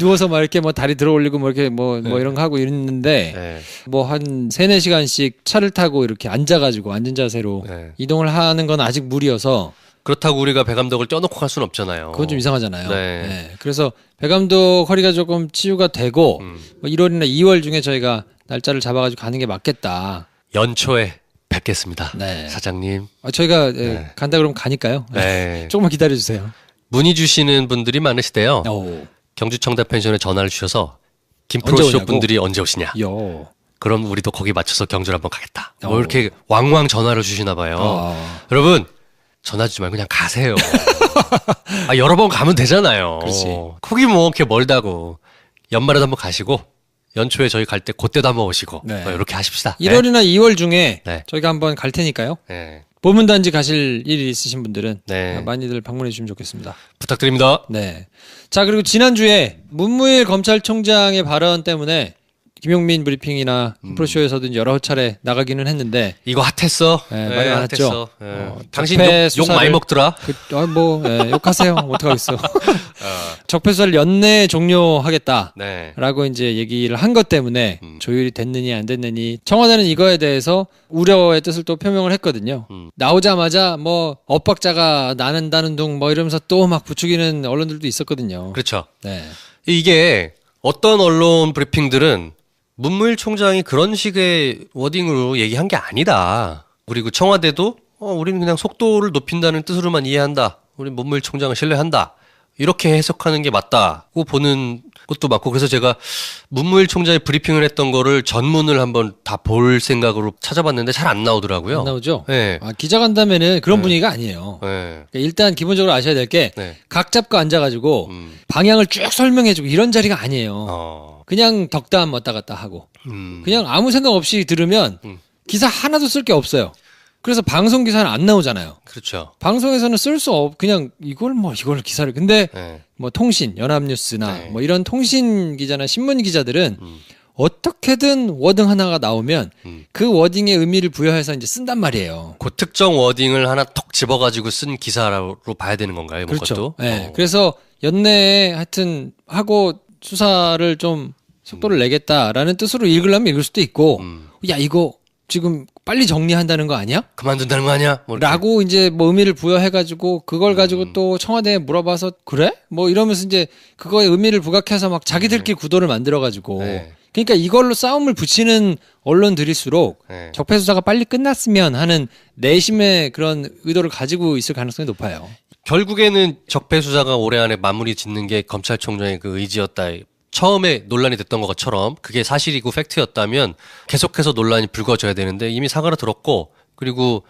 누워서 막 이렇게 뭐 다리 들어 올리고 뭐 이렇게 뭐 이런 거 하고 있는데 네. 뭐 한 3-4시간씩 차를 타고 이렇게 앉아가지고 앉은 자세로 네. 이동을 하는 건 아직 무리여서 그렇다고 우리가 배 감독을 떼어놓고 갈 수는 없잖아요. 그건 좀 이상하잖아요. 네. 네. 그래서 배 감독 허리가 조금 치유가 되고 뭐 1월이나 2월 중에 저희가 날짜를 잡아가지고 가는 게 맞겠다. 연초에 뵙겠습니다. 네. 사장님. 저희가 네. 간다 그러면 가니까요. 네. 조금만 기다려주세요. 문의 주시는 분들이 많으시대요. 경주 청담 펜션에 전화를 주셔서 언제 김프로쇼 오냐고? 분들이 언제 오시냐. 요. 그럼 우리도 거기 맞춰서 경주를 한번 가겠다. 뭐 이렇게 왕왕 전화를 주시나 봐요. 여러분 전화 주지 말고 그냥 가세요. 여러 번 가면 되잖아요. 그렇지. 거기 뭐 이렇게 멀다고. 연말에도 한번 가시고 연초에 저희 갈 때 그때도 한번 오시고 네. 이렇게 하십시다. 1월이나 2월 중에 네. 저희가 한번 갈 테니까요. 네. 보문단지 가실 일이 있으신 분들은 네. 많이들 방문해 주시면 좋겠습니다. 부탁드립니다. 네. 자, 그리고 지난주에 문무일 검찰총장의 발언 때문에 김용민 브리핑이나 프로쇼에서도 여러 차례 나가기는 했는데 이거 핫했어. 네, 말이 많았죠. 핫했어. 당신 적폐 욕 많이 수사를- 먹더라. 욕하세요. 어떡하겠어. 적폐 수사를 연내 종료하겠다라고 네. 이제 얘기를 한 것 때문에 조율이 됐느니 안 됐느니 청와대는 이거에 대해서 우려의 뜻을 또 표명을 했거든요. 나오자마자 뭐 엇박자가 나는다는 둥 뭐 이러면서 또 막 부추기는 언론들도 있었거든요. 그렇죠. 네. 이게 어떤 언론 브리핑들은 문무일 총장이 그런 식의 워딩으로 얘기한 게 아니다. 그리고 청와대도 우리는 그냥 속도를 높인다는 뜻으로만 이해한다. 우리 문무일 총장을 신뢰한다. 이렇게 해석하는 게 맞다고 보는 것도 맞고, 그래서 제가 문무일 총장이 브리핑을 했던 거를 전문을 한번 다 볼 생각으로 찾아봤는데 잘 안 나오더라고요. 안 나오죠? 네. 기자간담회는 그런 분위기가 아니에요. 네. 그러니까 일단 기본적으로 아셔야 될 게 각 네. 잡고 앉아가지고 방향을 쭉 설명해주고 이런 자리가 아니에요. 그냥 덕담 왔다 갔다 하고 그냥 아무 생각 없이 들으면 기사 하나도 쓸 게 없어요. 그래서 방송 기사는 안 나오잖아요. 그렇죠. 방송에서는 쓸 수 그냥 이걸 기사를 근데 네. 뭐 통신 연합뉴스나 네. 뭐 이런 통신 기자나 신문 기자들은 어떻게든 워딩 하나가 나오면 그 워딩의 의미를 부여해서 이제 쓴단 말이에요. 그 특정 워딩을 하나 톡 집어가지고 쓴 기사로 봐야 되는 건가요? 그렇죠. 그것도? 네. 그래서 연내에 하여튼 하고 수사를 좀 속도를 내겠다라는 뜻으로 읽으려면 읽을 수도 있고, 야 이거 지금 빨리 정리한다는 거 아니야? 그만둔다는 거 아니야? 뭐 이렇게. 라고 이제 뭐 의미를 부여해가지고 그걸 가지고 또 청와대에 물어봐서 그래? 뭐 이러면서 이제 그거에 의미를 부각해서 막 자기들끼리 구도를 만들어가지고 네. 그러니까 이걸로 싸움을 붙이는 언론들일수록 네. 적폐 수사가 빨리 끝났으면 하는 내심의 그런 의도를 가지고 있을 가능성이 높아요. 결국에는 적폐 수사가 올해 안에 마무리 짓는 게 검찰총장의 그 의지였다. 처음에 논란이 됐던 것처럼 그게 사실이고 팩트였다면 계속해서 논란이 불거져야 되는데 이미 사과를 들었고, 그리고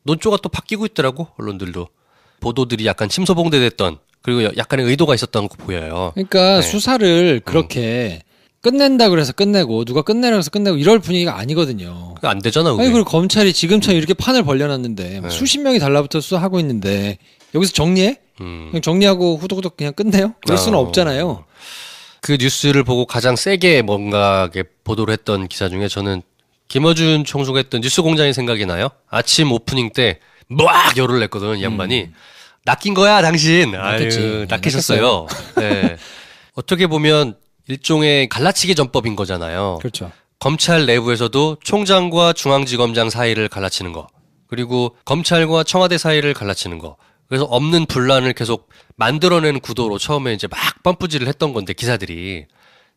논조가 또 바뀌고 있더라고. 언론들도 보도들이 약간 침소봉대 됐던 그리고 약간의 의도가 있었던 거 보여요. 그러니까 네. 수사를 그렇게 끝낸다 그래서 끝내고 누가 끝내라 해서 끝내고 이럴 분위기가 아니거든요. 그거 안 되잖아, 그게. 아니 그리고 검찰이 지금처럼 이렇게 판을 벌려놨는데 뭐 수십 명이 달라붙어 수사하고 있는데 여기서 정리해? 그냥 정리하고 후두구둑 그냥 끝내요? 그럴 수는 없잖아요. 그 뉴스를 보고 가장 세게 뭔가 보도를 했던 기사 중에 저는 김어준 총수가 했던 뉴스공장이 생각이 나요. 아침 오프닝 때 막 열을 냈거든, 이 양반이. 낚인 거야, 당신. 낚였지. 아유, 낚이셨어요. 네. 어떻게 보면 일종의 갈라치기 전법인 거잖아요. 그렇죠. 검찰 내부에서도 총장과 중앙지검장 사이를 갈라치는 거, 그리고 검찰과 청와대 사이를 갈라치는 거. 그래서 없는 분란을 계속 만들어내는 구도로 처음에 이제 막 펌프질을 했던 건데, 기사들이.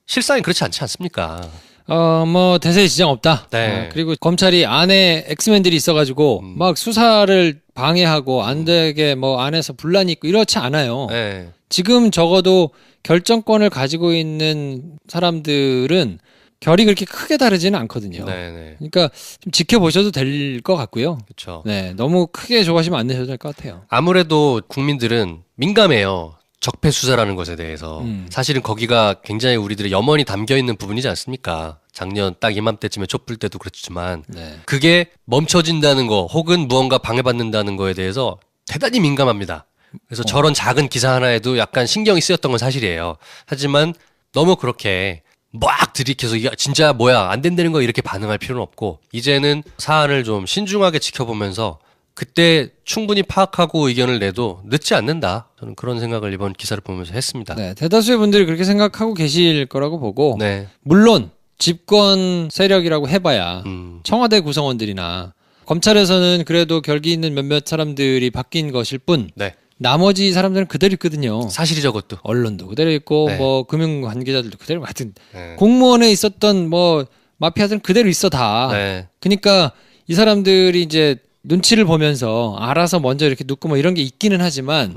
실상이 그렇지 않지 않습니까? 뭐 대세에 지장 없다. 네. 그리고 검찰이 안에 엑스맨들이 있어가지고 막 수사를 방해하고 안 되게 뭐 안에서 분란이 있고 이렇지 않아요. 네. 지금 적어도 결정권을 가지고 있는 사람들은 결이 그렇게 크게 다르지는 않거든요. 네네. 그러니까 좀 지켜보셔도 될 것 같고요. 그렇죠. 네, 너무 크게 조바심 안 내셔도 될 것 같아요. 아무래도 국민들은 민감해요. 적폐 수사라는 것에 대해서. 사실은 거기가 굉장히 우리들의 염원이 담겨 있는 부분이지 않습니까? 작년 딱 이맘때쯤에 촛불 때도 그렇지만 네. 그게 멈춰진다는 거 혹은 무언가 방해받는다는 거에 대해서 대단히 민감합니다. 그래서 저런 작은 기사 하나에도 약간 신경이 쓰였던 건 사실이에요. 하지만 너무 그렇게 막 들이켜서 이게 진짜 뭐야 안 된다는 거 이렇게 반응할 필요는 없고 이제는 사안을 좀 신중하게 지켜보면서 그때 충분히 파악하고 의견을 내도 늦지 않는다. 저는 그런 생각을 이번 기사를 보면서 했습니다. 네, 대다수의 분들이 그렇게 생각하고 계실 거라고 보고 네. 물론 집권 세력이라고 해봐야 청와대 구성원들이나 검찰에서는 그래도 결기 있는 몇몇 사람들이 바뀐 것일 뿐 네. 나머지 사람들은 그대로 있거든요. 사실이죠, 그것도. 언론도 그대로 있고 네. 뭐 금융 관계자들도 그대로 하여튼 네. 공무원에 있었던 뭐 마피아들은 그대로 있어 다. 네. 그러니까 이 사람들이 이제 눈치를 보면서 알아서 먼저 이렇게 눕고 뭐 이런 게 있기는 하지만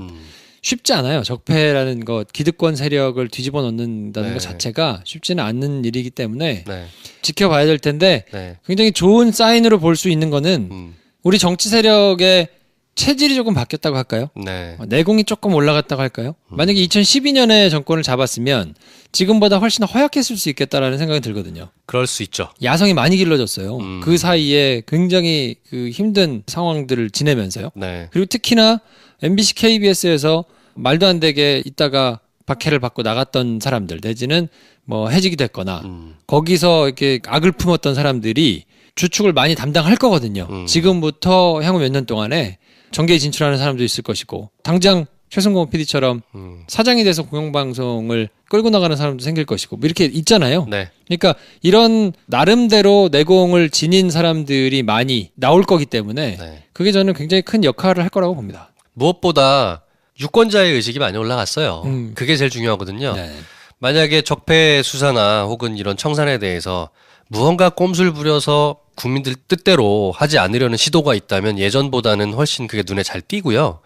쉽지 않아요. 적폐라는 것, 기득권 세력을 뒤집어 놓는다는 네. 것 자체가 쉽지는 않는 일이기 때문에 네. 지켜봐야 될 텐데 네. 굉장히 좋은 사인으로 볼 수 있는 거는 우리 정치 세력의 체질이 조금 바뀌었다고 할까요? 네. 내공이 조금 올라갔다고 할까요? 만약에 2012년에 정권을 잡았으면 지금보다 훨씬 허약했을 수 있겠다라는 생각이 들거든요. 그럴 수 있죠. 야성이 많이 길러졌어요. 그 사이에 굉장히 그 힘든 상황들을 지내면서요. 네. 그리고 특히나 MBC, KBS에서 말도 안 되게 있다가 박해를 받고 나갔던 사람들 내지는 뭐 해직이 됐거나 거기서 이렇게 악을 품었던 사람들이 주축을 많이 담당할 거거든요. 지금부터 향후 몇 년 동안에 정계에 진출하는 사람도 있을 것이고 당장 최승공 PD처럼 사장이 돼서 공영방송을 끌고 나가는 사람도 생길 것이고 뭐 이렇게 있잖아요. 네. 그러니까 이런 나름대로 내공을 지닌 사람들이 많이 나올 거기 때문에 네. 그게 저는 굉장히 큰 역할을 할 거라고 봅니다. 무엇보다 유권자의 의식이 많이 올라갔어요. 그게 제일 중요하거든요. 네. 만약에 적폐 수사나 혹은 이런 청산에 대해서 무언가 꼼수를 부려서 국민들 뜻대로 하지 않으려는 시도가 있다면 예전보다는 훨씬 그게 눈에 잘 띄고요.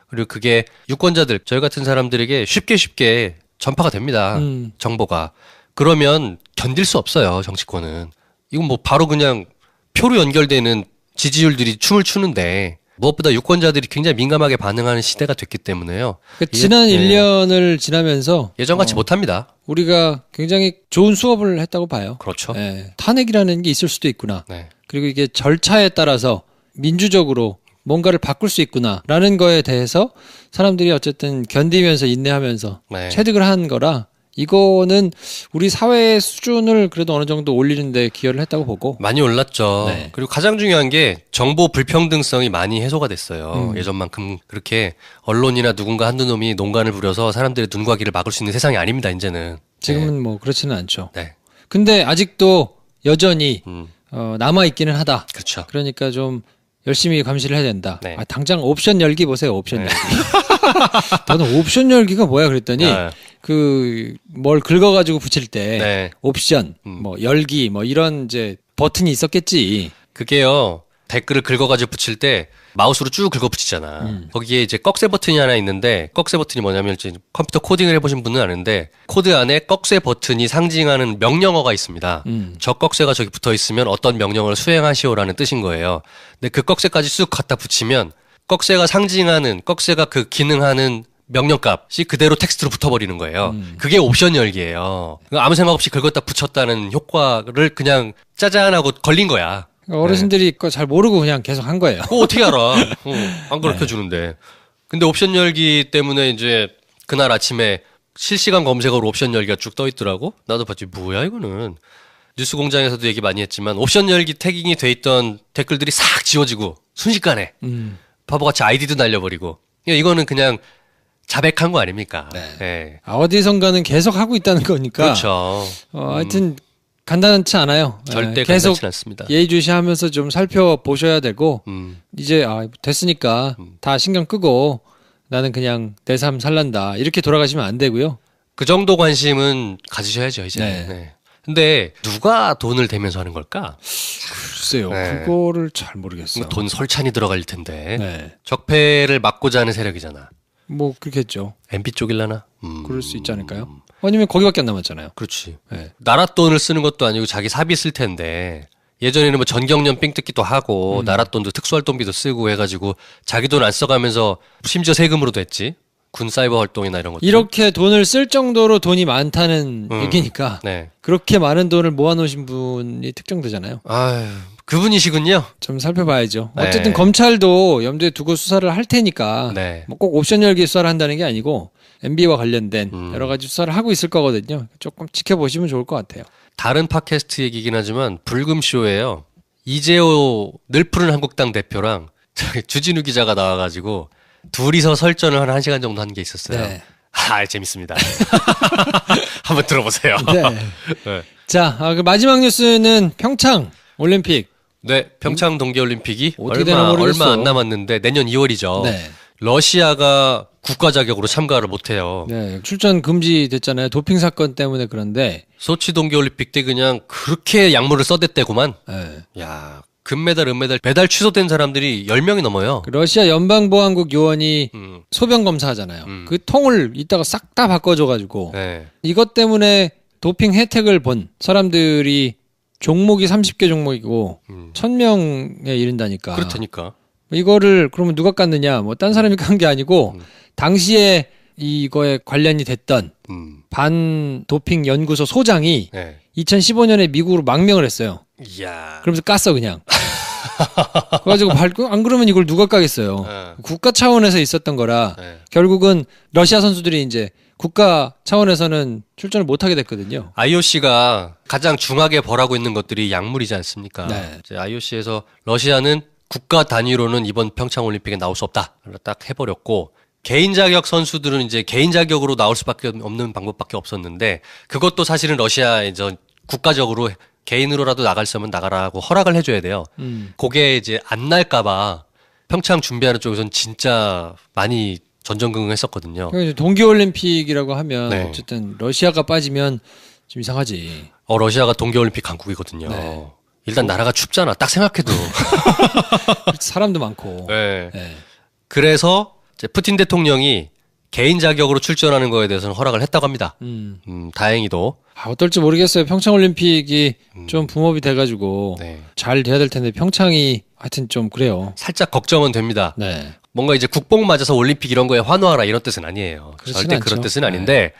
그리고 그게 유권자들, 저희 같은 사람들에게 쉽게 전파가 됩니다. 정보가. 그러면 견딜 수 없어요, 정치권은. 이건 뭐 바로 그냥 표로 연결되는 지지율들이 춤을 추는데 무엇보다 유권자들이 굉장히 민감하게 반응하는 시대가 됐기 때문에요. 그러니까 지난 1년을 지나면서 예전같이 못합니다. 우리가 굉장히 좋은 수업을 했다고 봐요. 그렇죠. 네, 탄핵이라는 게 있을 수도 있구나. 네. 그리고 이게 절차에 따라서 민주적으로 뭔가를 바꿀 수 있구나라는 거에 대해서 사람들이 어쨌든 견디면서 인내하면서 네. 체득을 한 거라 이거는 우리 사회의 수준을 그래도 어느 정도 올리는 데 기여를 했다고 보고 많이 올랐죠. 네. 그리고 가장 중요한 게 정보 불평등성이 많이 해소가 됐어요. 예전만큼 그렇게 언론이나 누군가 한두 놈이 농간을 부려서 사람들의 눈과 귀를 막을 수 있는 세상이 아닙니다. 이제는. 지금은 뭐 그렇지는 않죠. 네. 근데 아직도 여전히 남아 있기는 하다. 그렇죠. 그러니까 좀 열심히 감시를 해야 된다. 네. 아, 당장 옵션 열기 보세요. 옵션 열기. 저는 옵션 열기가 뭐야 그랬더니 네. 그 뭘 긁어가지고 붙일 때 네. 옵션, 뭐 열기, 뭐 이런 이제 버튼이 있었겠지. 그게요. 댓글을 긁어가지고 붙일 때 마우스로 쭉 긁어 붙이잖아. 거기에 이제 꺽쇠 버튼이 하나 있는데 꺽쇠 버튼이 뭐냐면 이제 컴퓨터 코딩을 해보신 분은 아는데 코드 안에 꺽쇠 버튼이 상징하는 명령어가 있습니다. 저 꺽쇠가 저기 붙어 있으면 어떤 명령을 수행하시오라는 뜻인 거예요. 근데 그 꺽쇠까지 쑥 갖다 붙이면 꺽쇠가 상징하는 꺽쇠가 그 기능하는 명령값이 그대로 텍스트로 붙어버리는 거예요. 그게 옵션 열기예요. 아무 생각 없이 긁었다 붙였다는 효과를 그냥 짜잔하고 걸린 거야. 어르신들이 그거 잘 모르고 그냥 계속 한 거예요. 그거 어떻게 알아? 안 가르쳐 주는데. 근데 옵션 열기 때문에 이제 그날 아침에 실시간 검색어로 옵션 열기가 쭉 떠 있더라고. 나도 봤지. 뭐야 이거는. 뉴스공장에서도 얘기 많이 했지만 옵션 열기 태깅이 돼 있던 댓글들이 싹 지워지고 순식간에 바보같이 아이디도 날려버리고. 이거는 그냥 자백한 거 아닙니까? 네. 네. 어디선가는 계속 하고 있다는 거니까. 그렇죠. 하여튼 간단치 않아요. 절대 계속 간단치 않습니다. 예의주시하면서 좀 살펴보셔야 되고 이제 됐으니까 다 신경 끄고 나는 그냥 내 삶 살란다 이렇게 돌아가시면 안 되고요. 그 정도 관심은 가지셔야죠 이제. 네. 네. 근데 누가 돈을 대면서 하는 걸까? 글쎄요. 네. 그거를 잘 모르겠어요. 돈 설찬이 들어갈 텐데. 네. 적폐를 막고자 하는 세력이잖아. 뭐 그렇겠죠. MB 쪽일라나? 그럴 수 있지 않을까요? 아니면 거기밖에 안 남았잖아요. 그렇지. 네. 나라 돈을 쓰는 것도 아니고 자기 사비 쓸 텐데 예전에는 뭐 전경련 삥 뜯기도 하고 나라 돈도 특수활동비도 쓰고 해가지고 자기 돈 안 써가면서 심지어 세금으로도 했지. 군 사이버 활동이나 이런 것도. 이렇게 돈을 쓸 정도로 돈이 많다는 얘기니까 네. 그렇게 많은 돈을 모아놓으신 분이 특정되잖아요. 아유, 그분이시군요. 좀 살펴봐야죠. 네. 어쨌든 검찰도 염두에 두고 수사를 할 테니까 네. 뭐 꼭 옵션 열기 수사를 한다는 게 아니고 MB와 관련된 여러 가지 수사를 하고 있을 거거든요. 조금 지켜보시면 좋을 것 같아요. 다른 팟캐스트 얘기긴 하지만 불금쇼예요. 이재호 늘푸른 한국당 대표랑 저기 주진우 기자가 나와가지고 둘이서 설전을 한 1시간 정도 한 게 있었어요. 네. 재밌습니다. 한번 들어보세요. 네. 네. 자, 그 마지막 뉴스는 평창 올림픽. 네, 평창 동계올림픽이 어떻게 되나 모르겠어. 얼마 안 남았는데 내년 2월이죠. 네. 러시아가 국가 자격으로 참가를 못해요. 네, 출전 금지됐잖아요. 도핑 사건 때문에 그런데. 소치 동계올림픽 때 그냥 그렇게 약물을 써댔대구만. 네. 야, 금메달, 은메달, 메달 취소된 사람들이 10명이 넘어요. 그 러시아 연방보안국 요원이 소변 검사하잖아요. 그 통을 이따가 싹 다 바꿔줘가지고 네. 이것 때문에 도핑 혜택을 본 사람들이 종목이 30개 종목이고 1000명에 이른다니까. 그렇다니까. 이거를 그러면 누가 깠느냐? 뭐 딴 사람이 깐 게 아니고 당시에 이거에 관련이 됐던 반 도핑 연구소 소장이 네. 2015년에 미국으로 망명을 했어요. 이야. 그러면서 깠어 그냥. 그래가지고 안 그러면 이걸 누가 까겠어요. 네. 국가 차원에서 있었던 거라 네. 결국은 러시아 선수들이 이제 국가 차원에서는 출전을 못하게 됐거든요. IOC가 가장 중하게 벌하고 있는 것들이 약물이지 않습니까? 네. 이제 IOC에서 러시아는 국가 단위로는 이번 평창 올림픽에 나올 수 없다. 딱 해버렸고 개인 자격 선수들은 이제 개인 자격으로 나올 수밖에 없는 방법밖에 없었는데 그것도 사실은 러시아에 국가적으로 개인으로라도 나갈 수 있으면 나가라고 허락을 해줘야 돼요. 그게 이제 안 날까봐 평창 준비하는 쪽에서는 진짜 많이 전전긍긍했었거든요. 그러니까 동계올림픽이라고 하면 네. 어쨌든 러시아가 빠지면 좀 이상하지. 러시아가 동계올림픽 강국이거든요. 네. 일단 나라가 춥잖아. 딱 생각해도. 사람도 많고. 네. 네. 그래서 이제 푸틴 대통령이 개인 자격으로 출전하는 거에 대해서는 허락을 했다고 합니다. 다행히도. 어떨지 모르겠어요. 평창올림픽이 좀 붐업이 돼가지고 네. 잘 돼야 될 텐데 평창이 하여튼 좀 그래요. 살짝 걱정은 됩니다. 네. 뭔가 이제 국뽕 맞아서 올림픽 이런 거에 환호하라 이런 뜻은 아니에요. 그렇진 절대 않죠. 그런 뜻은 아닌데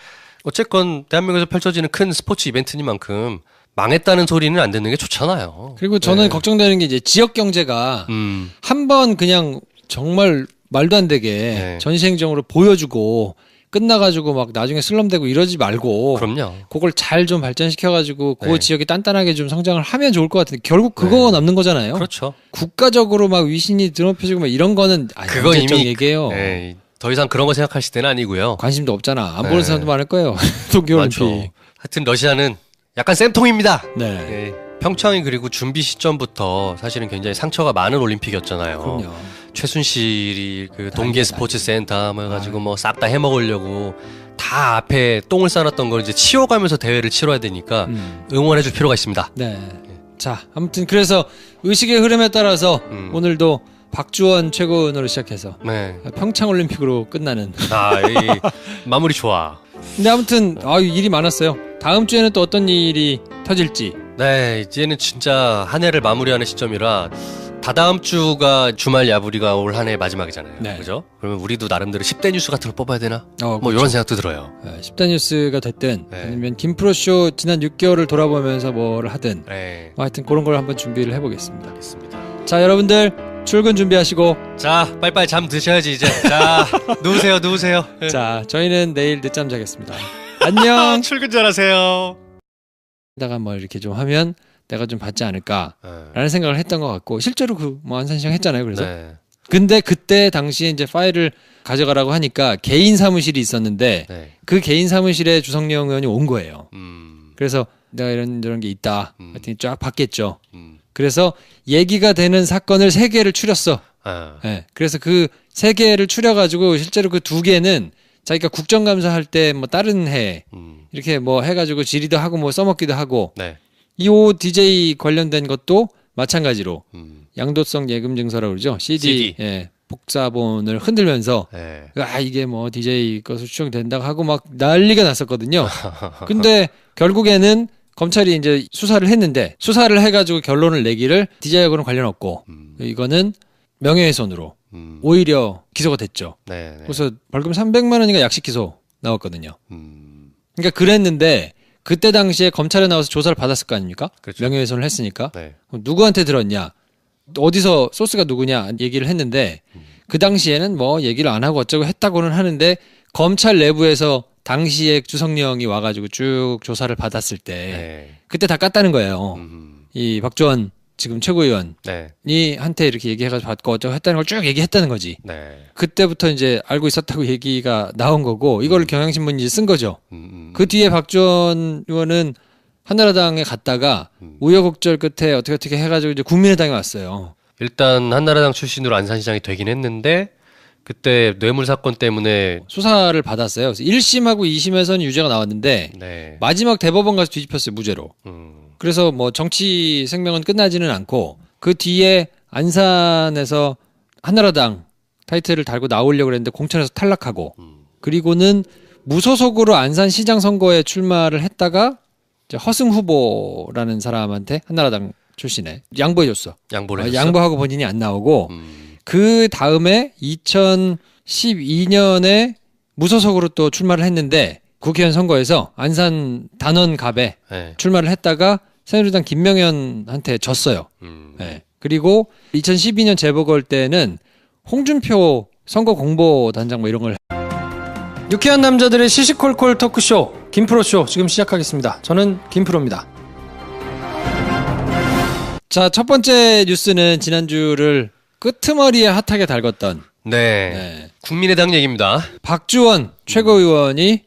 어쨌건 대한민국에서 펼쳐지는 큰 스포츠 이벤트니만큼 망했다는 소리는 안 듣는 게 좋잖아요. 그리고 저는 걱정되는 게 이제 지역 경제가 한 번 그냥 정말 말도 안 되게 네. 전시행정으로 보여주고 끝나가지고 막 나중에 슬럼되고 이러지 말고 그럼요. 그걸 잘 좀 발전시켜가지고 그 네. 지역이 단단하게 좀 성장을 하면 좋을 것 같은데 결국 그거 남는 거잖아요. 그렇죠. 국가적으로 막 위신이 드높여지고 막 이런 거는 그거 언제적 이미 얘기예요. 네, 더 이상 그런 거 생각하실 때는 아니고요. 관심도 없잖아. 안 네. 보는 사람도 많을 거예요. 동계올림픽. 맞죠. 하여튼 러시아는 약간 쌤통입니다. 네. 네. 평창이 그리고 준비 시점부터 사실은 굉장히 상처가 많은 올림픽이었잖아요. 그럼요. 최순실이 그 동계 스포츠 센터 뭐 해가지고 뭐 싹 다 해먹으려고 다 앞에 똥을 싸놨던 걸 이제 치워가면서 대회를 치러야 되니까 응원해줄 필요가 있습니다. 네. 자, 아무튼 그래서 의식의 흐름에 따라서 오늘도 박주원 최고위원으로 시작해서 네. 평창올림픽으로 끝나는. 이 마무리 좋아. 근데 아무튼 일이 많았어요. 다음 주에는 또 어떤 일이 터질지. 네, 이제는 진짜 한 해를 마무리하는 시점이라 다다음 주가 주말 야부리가 올 한 해 마지막이잖아요. 네. 그죠? 그러면 우리도 나름대로 10대 뉴스 같은 걸 뽑아야 되나? 뭐 그렇죠. 이런 생각도 들어요. 10대 뉴스가 됐든 네. 아니면 김프로쇼 지난 6개월을 돌아보면서 뭘 하든 네. 뭐 하여튼 그런 걸 한번 준비를 해보겠습니다. 알겠습니다. 자, 여러분들 출근 준비하시고 자, 빨리빨리 잠 드셔야지 이제. 자, 누우세요, 누우세요. 자, 저희는 내일 늦잠 자겠습니다. 안녕. 출근 잘하세요. 다가 뭐 이렇게 좀 하면 내가 좀 받지 않을까라는 네. 생각을 했던 것 같고 실제로 그 뭐 안산시장 했잖아요. 그래서 네. 근데 그때 당시에 이제 파일을 가져가라고 하니까 개인 사무실이 있었는데 네. 그 개인 사무실에 주성영 의원이 온 거예요. 음. 그래서 내가 이런 게 있다. 하여튼 쫙 봤겠죠. 그래서 얘기가 되는 사건을 3개를 추렸어. 아. 네. 그래서 그 3개를 추려가지고 실제로 그 2개는 자기가 국정감사할 때 뭐 다른 해 이렇게 뭐 해가지고 질의도 하고 뭐 써먹기도 하고 네. 이 ODJ 관련된 것도 마찬가지로 양도성 예금 증서라고 그러죠. CD. 예, 복사본을 흔들면서 네. 아 이게 뭐 DJ 것으로 추정된다고 하고 막 난리가 났었거든요. 근데 결국에는 검찰이 이제 수사를 했는데 수사를 해가지고 결론을 내기를 DJ하고는 관련 없고 이거는 명예훼손으로 오히려 기소가 됐죠. 네. 그래서 벌금 300만 원인가 약식 기소 나왔거든요. 그러니까 그랬는데 그때 당시에 검찰에 나와서 조사를 받았을 거 아닙니까? 그렇죠. 명예훼손을 했으니까. 네. 그럼 누구한테 들었냐? 어디서 소스가 누구냐 얘기를 했는데 그 당시에는 뭐 얘기를 안 하고 어쩌고 했다고는 하는데 검찰 내부에서 당시에 주성령이 와가지고 쭉 조사를 받았을 때 네. 그때 다 깠다는 거예요. 이 박지원 지금 최고위원이 네. 한테 이렇게 얘기해가지고 받고 어쩌고 했다는 걸 쭉 얘기했다는 거지. 네. 그때부터 이제 알고 있었다고 얘기가 나온 거고 이걸 경향신문이 이제 쓴 거죠. 그 뒤에 박지원 의원은 한나라당에 갔다가 우여곡절 끝에 어떻게 해가지고 이제 국민의당에 왔어요. 일단 한나라당 출신으로 안산시장이 되긴 했는데 그때 뇌물 사건 때문에 수사를 받았어요. 그래서 1심하고 2심에서는 유죄가 나왔는데 네. 마지막 대법원 가서 뒤집혔어요. 무죄로. 그래서 뭐 정치 생명은 끝나지는 않고 그 뒤에 안산에서 한나라당 타이틀을 달고 나오려고 그랬는데 공천에서 탈락하고 그리고는 무소속으로 안산시장 선거에 출마를 했다가 이제 허승 후보라는 사람한테 한나라당 출신에 양보해줬어. 양보를 했어. 양보하고 본인이 안 나오고 그 다음에 2012년에 무소속으로 또 출마를 했는데 국회의원 선거에서 안산 단원갑에 네. 출마를 했다가 새누리당 김명현한테 졌어요. 네. 그리고 2012년 재보궐 때는 홍준표 선거 공보단장 뭐 이런 걸 유쾌한 남자들의 시시콜콜 토크쇼 김프로쇼 지금 시작하겠습니다. 저는 김프로입니다. 자, 첫 번째 뉴스는 지난주를 끄트머리에 핫하게 달궜던 네. 국민의당 얘기입니다. 박주원 최고위원이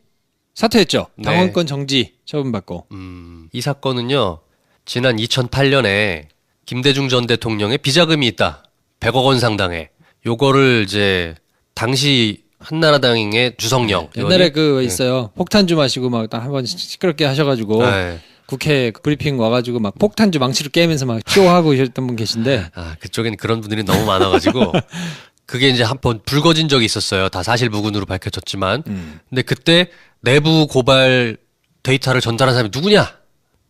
사퇴했죠. 네. 당원권 정지 처분받고. 이 사건은요. 지난 2008년에 김대중 전 대통령의 비자금이 있다. 100억 원 상당의. 요거를 이제 당시 한나라당의 주성령 옛날에 그 네. 있어요. 폭탄주 마시고 막 딱 한번 시끄럽게 하셔가지고 네. 국회 브리핑 와가지고 막 폭탄주 망치로 깨면서 막 쇼하고 계셨던 분 계신데 아, 그쪽에는 그런 분들이 너무 많아가지고 그게 이제 한 번 불거진 적이 있었어요. 다 사실 무근으로 밝혀졌지만. 근데 그때 내부 고발 데이터를 전달한 사람이 누구냐?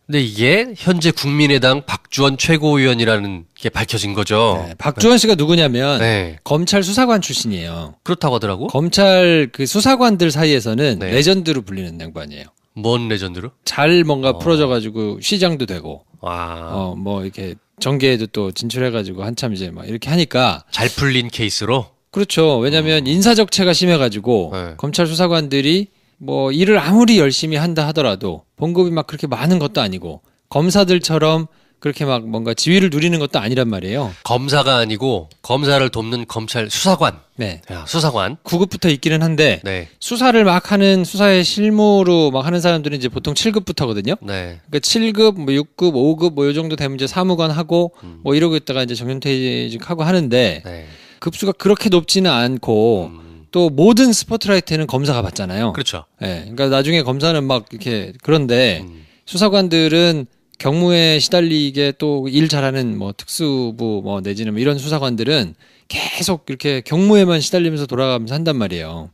근데 이게 현재 국민의당 박주원 최고위원이라는 게 밝혀진 거죠. 네, 박주원 씨가 누구냐면 네. 검찰 수사관 출신이에요. 그렇다고 하더라고. 검찰 그 수사관들 사이에서는 네. 레전드로 불리는 양반이에요. 뭔 레전드로? 잘 뭔가 풀어져가지고 시장도 되고 와. 뭐 이렇게 정계에도 또 진출해가지고 한참 이제 막 이렇게 하니까 잘 풀린 케이스로? 그렇죠. 왜냐하면 인사적체가 심해가지고 네. 검찰 수사관들이 뭐 일을 아무리 열심히 한다 하더라도 봉급이 막 그렇게 많은 것도 아니고 검사들처럼 그렇게 막 뭔가 지위를 누리는 것도 아니란 말이에요. 검사가 아니고 검사를 돕는 검찰 수사관. 네. 야, 수사관. 9급부터 있기는 한데 네. 수사를 막 하는 수사의 실무로 막 하는 사람들은 이제 보통 7급부터거든요. 네. 그러니까 7급, 뭐 6급, 5급 뭐 요 정도 되면 이제 사무관 하고 뭐 이러고 있다가 이제 정년퇴직하고 하는데 네. 급수가 그렇게 높지는 않고 또 모든 스포트라이트는 검사가 받잖아요. 그렇죠. 예. 그러니까 나중에 검사는 막 이렇게 그런데 수사관들은 경무에 시달리게 또 일 잘하는 뭐 특수부 뭐 내지는 뭐 이런 수사관들은 계속 이렇게 경무에만 시달리면서 돌아가면서 한단 말이에요.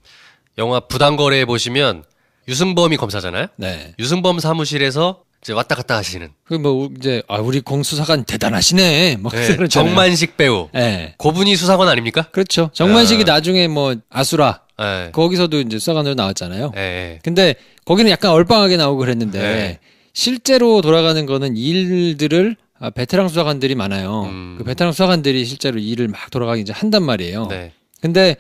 영화 부당거래에 보시면 유승범이 검사잖아요. 네. 유승범 사무실에서 이제 왔다 갔다 하시는. 그 뭐 이제 우리 공수사관 대단하시네. 막 네, 그러잖아요. 정만식 배우. 네. 고분이 수사관 아닙니까? 그렇죠. 정만식이 나중에 뭐 아수라 네. 거기서도 이제 수사관으로 나왔잖아요. 네. 근데 거기는 약간 얼빵하게 나오고 그랬는데 네. 실제로 돌아가는 거는 일들을 베테랑 수사관들이 많아요. 그 베테랑 수사관들이 실제로 일을 막 돌아가기 이제 한단 말이에요. 네. 근데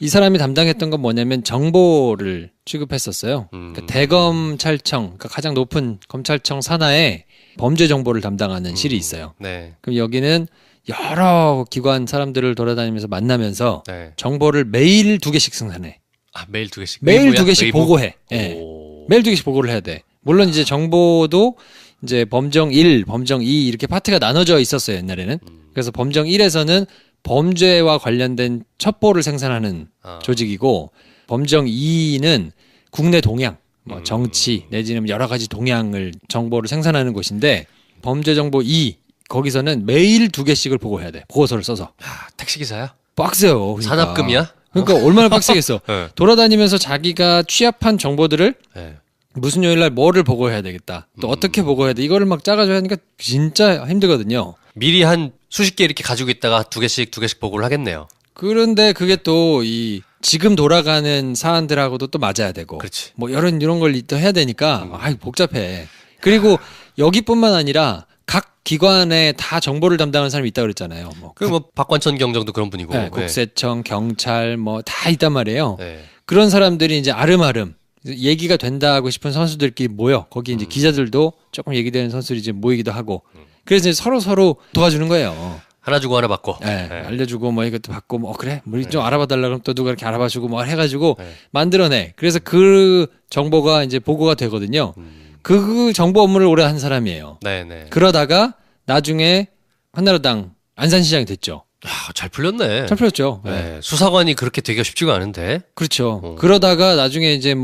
이 사람이 담당했던 건 뭐냐면 정보를 취급했었어요. 그러니까 대검찰청, 그러니까 가장 높은 검찰청 산하에 범죄 정보를 담당하는 실이 있어요. 네. 그럼 여기는 여러 기관 사람들을 돌아다니면서 만나면서 네. 정보를 매일 2개씩 생산해. 매일 2개씩. 매일 웨이브야? 2개씩 웨이브? 보고해. 예. 오. 매일 2개씩 보고를 해야 돼. 물론 이제 정보도 이제 범정 1, 범정 2 이렇게 파트가 나눠져 있었어요, 옛날에는. 그래서 범정 1에서는 범죄와 관련된 첩보를 생산하는 조직이고 범정 2는 국내 동향, 뭐 정치 내지는 여러 가지 동향을 정보를 생산하는 곳인데 범죄 정보 2 거기서는 매일 2개씩을 보고해야 돼. 보고서를 써서. 야, 택시기사야? 빡세요. 그러니까. 산업금이야? 그러니까 얼마나 빡세겠어. 네. 돌아다니면서 자기가 취합한 정보들을 네. 무슨 요일 날 뭐를 보고해야 되겠다. 또 어떻게 보고해야 돼. 이거를 막 짜가지고 하니까 진짜 힘들거든요. 미리 한 수십 개 이렇게 가지고 있다가 2개씩 보고를 하겠네요. 그런데 그게 또 이 지금 돌아가는 사안들하고도 또 맞아야 되고. 그렇지. 뭐 이런 걸 또 해야 되니까 복잡해. 그리고 여기뿐만 아니라 각 기관에 다 정보를 담당하는 사람이 있다고 그랬잖아요. 뭐 박관천 경정도 그런 분이고. 네, 국세청, 경찰 뭐 다 있단 말이에요. 네. 그런 사람들이 이제 아름아름 얘기가 된다 하고 싶은 선수들끼리 모여. 거기 이제 기자들도 조금 얘기되는 선수들이 이제 모이기도 하고. 그래서 이제 서로 도와주는 거예요. 하나 주고 하나 받고. 네, 네. 알려주고 뭐 이것도 받고 뭐 그래 우리 좀 알아봐 달라 그러면 또 누가 이렇게 알아봐주고 뭐 해가지고 네. 만들어내. 그래서 그 정보가 이제 보고가 되거든요. 그 정보 업무를 오래 한 사람이에요. 네네. 그러다가 나중에 한나라당 안산시장이 됐죠. 야, 잘 풀렸네. 잘 풀렸죠. 네. 네. 수사관이 그렇게 되기가 쉽지가 않은데. 그렇죠. 그러다가 나중에 이제